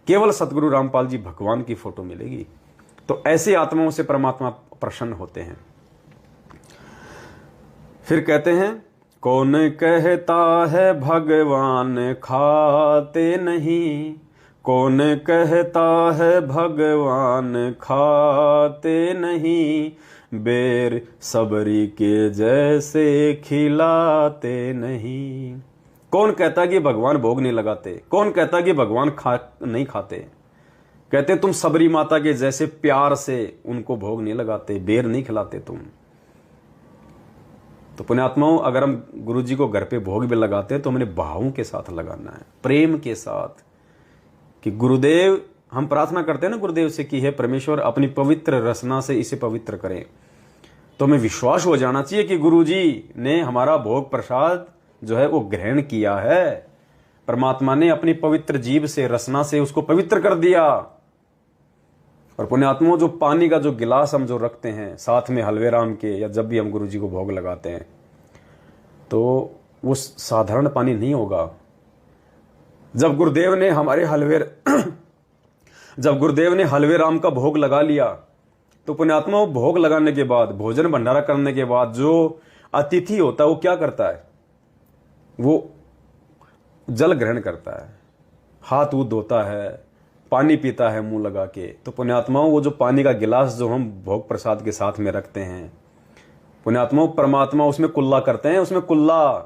केवल सतगुरु रामपाल जी भगवान की फोटो मिलेगी। तो ऐसी आत्माओं से परमात्मा प्रसन्न होते हैं। फिर कहते हैं, कौन कहता है भगवान खाते नहीं, कौन कहता है भगवान खाते नहीं, बेर सबरी के जैसे खिलाते नहीं। कौन कहता कि भगवान भोग नहीं लगाते, कौन कहता कि भगवान नहीं खाते। कहते तुम सबरी माता के जैसे प्यार से उनको भोग नहीं लगाते, बेर नहीं खिलाते तुम। तो पुण्यात्माओं, अगर हम गुरु जी को घर पे भोग भी लगाते हैं तो हमने भावों के साथ लगाना है, प्रेम के साथ, कि गुरुदेव, हम प्रार्थना करते हैं ना गुरुदेव से कि हे परमेश्वर अपनी पवित्र रसना से इसे पवित्र करें। तो हमें विश्वास हो जाना चाहिए कि गुरु जी ने हमारा भोग प्रसाद जो है वो ग्रहण किया है, परमात्मा ने अपनी पवित्र जीभ से, रसना से उसको पवित्र कर दिया। और पुण्यात्माओं, जो पानी का जो गिलास हम जो रखते हैं साथ में हलवे राम के, या जब भी हम गुरु जी को भोग लगाते हैं, तो वो साधारण पानी नहीं होगा। जब गुरुदेव ने हलवे राम का भोग लगा लिया, तो पुण्यात्मा भोग लगाने के बाद, भोजन भंडारा करने के बाद जो अतिथि होता है वो क्या करता है, वो जल ग्रहण करता है, हाथ ऊथ धोता है, पानी पीता है मुंह लगा के। तो पुण्यात्माओं, वो जो पानी का गिलास जो हम भोग प्रसाद के साथ में रखते हैं, पुण्यात्माओं परमात्मा उसमें कुल्ला करते हैं, उसमें कुल्ला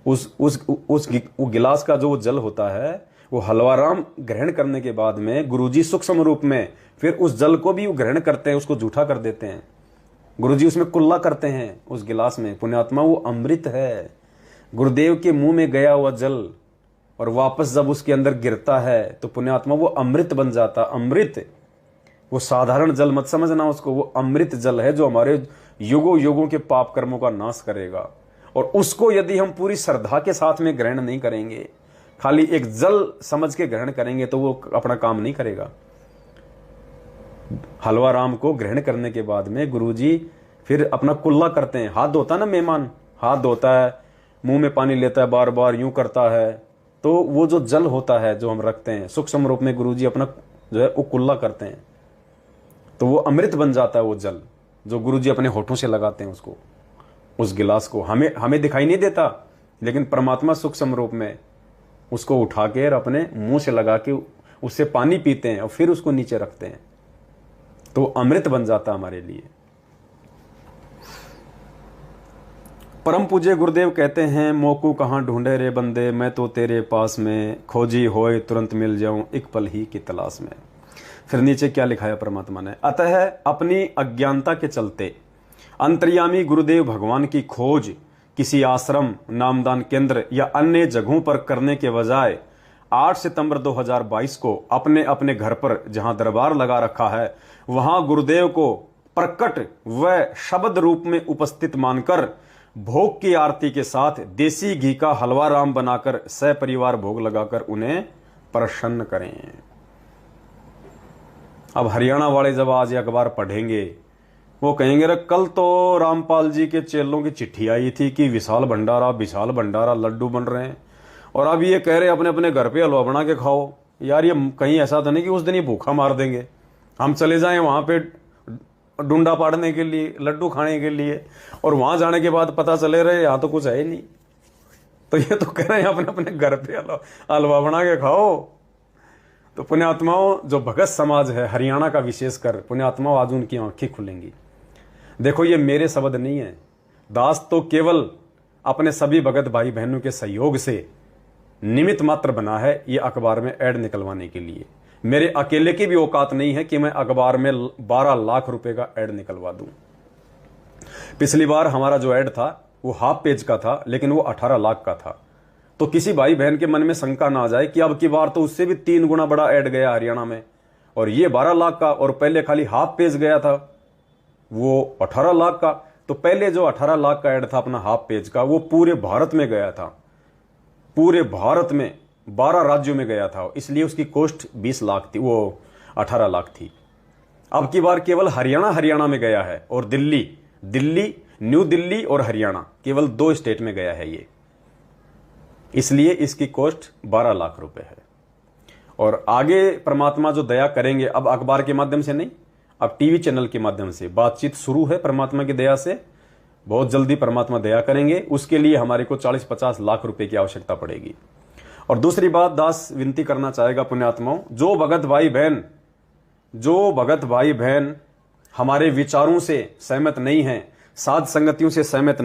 उस गिलास का जो जल होता है वो हलवाराम ग्रहण करने के बाद में गुरुजी सूक्ष्म रूप में फिर उस जल को भी ग्रहण करते हैं, उसको जूठा कर देते हैं। गुरुजी उसमें कुल्ला करते हैं उस गिलास में। पुण्यात्मा, वो अमृत है, गुरुदेव के मुंह में गया हुआ जल, और वापस जब उसके अंदर गिरता है तो पुण्यात्मा वो अमृत बन जाता। अमृत, वो साधारण जल मत समझना उसको, वो अमृत जल है जो हमारे युगों युगों के पाप कर्मों का नाश करेगा। और उसको यदि हम पूरी श्रद्धा के साथ में ग्रहण नहीं करेंगे, खाली एक जल समझ के ग्रहण करेंगे, तो वो अपना काम नहीं करेगा। हलवा राम को ग्रहण करने के बाद में गुरुजी फिर अपना कुल्ला करते हैं। हाथ धोता ना मेहमान, हाथ धोता है, मुंह में पानी लेता है, बार बार यूं करता है, तो वो जो जल होता है जो हम रखते हैं सूक्ष्म रूप में, गुरुजी अपना जो है वो कुल्ला करते हैं, तो वो अमृत बन जाता है। वो जल जो गुरुजी अपने होठों से लगाते हैं उसको, उस गिलास को, हमें दिखाई नहीं देता, लेकिन परमात्मा सूक्ष्म रूप में उसको उठा के अपने मुंह से लगा के उससे पानी पीते हैं और फिर उसको नीचे रखते हैं, तो अमृत बन जाता हमारे लिए। परम पूज्य गुरुदेव कहते हैं, मोकू कहाँ ढूंढे रे बंदे, मैं तो तेरे पास में, खोजी होए तुरंत मिल जाऊं एक पल ही की तलाश में। फिर नीचे क्या लिखा है परमात्मा ने, अतः अपनी अज्ञानता के चलते अंतर्यामी गुरुदेव भगवान की खोज किसी आश्रम, नामदान केंद्र या अन्य जगहों पर करने के बजाय 8 सितंबर 2022 को अपने अपने घर पर जहां दरबार लगा रखा है, वहां गुरुदेव को प्रकट व शब्द रूप में उपस्थित मानकर भोग की आरती के साथ देसी घी का हलवा राम बनाकर सपरिवार भोग लगाकर उन्हें प्रसन्न करें। अब हरियाणा वाले जब आज ये अखबार पढ़ेंगे, वो कहेंगे, कल तो रामपाल जी के चेलों की चिट्ठी आई थी कि विशाल भंडारा लड्डू बन रहे हैं, और अब ये कह रहे अपने अपने घर पे हलवा बना के खाओ। यार, ये कहीं ऐसा तो नहीं कि उस दिन ये भूखा मार देंगे, हम चले जाएं वहां पे डुंडा पाड़ने के लिए, लड्डू खाने के लिए, और वहां जाने के बाद पता चले रहे यहाँ तो कुछ है ही नहीं। तो ये तो कह रहे हैं अपने अपने घर पे हलवा बना के खाओ। तो पुण्यात्माओं, जो भगत समाज है हरियाणा का विशेषकर, पुण्यात्माओं आज उनकी आंखें खुलेंगी। देखो, ये मेरे शब्द नहीं है, दास तो केवल अपने सभी भगत भाई बहनों के सहयोग से निमित्त मात्र बना है ये अखबार में ऐड निकलवाने के लिए। मेरे अकेले की भी औकात नहीं है कि मैं अखबार में 12 लाख रुपए का ऐड निकलवा दूं। पिछली बार हमारा जो ऐड था वो हाफ पेज का था, लेकिन वो 18 लाख का था। तो किसी भाई बहन के मन में शंका ना आ जाए कि अब की बार तो उससे भी 3 गुना बड़ा ऐड गया हरियाणा में, और ये 12 लाख का, और पहले खाली हाफ पेज गया था वो 18 लाख का। तो पहले जो 18 लाख का ऐड था अपना हाफ पेज का, वो पूरे भारत में गया था, पूरे भारत में 12 राज्यों में गया था, इसलिए उसकी कॉस्ट 20 लाख थी, वो 18 लाख थी। अब की बार केवल हरियाणा में गया है, और दिल्ली न्यू दिल्ली और हरियाणा, केवल 2 स्टेट में गया है ये, इसलिए इसकी कॉस्ट 12 लाख रुपए है। और आगे परमात्मा जो दया करेंगे, अब अखबार के माध्यम से नहीं, अब टीवी चैनल के माध्यम से बातचीत शुरू है परमात्मा की दया से। बहुत जल्दी परमात्मा दया करेंगे, उसके लिए हमारे को 40-50 लाख रुपए की आवश्यकता पड़ेगी। और दूसरी बात, दास विनती करना चाहेगा पुण्यात्माओं, जो भगत भाई बहन हमारे विचारों से सहमत नहीं है, साध संगतियों से सहमत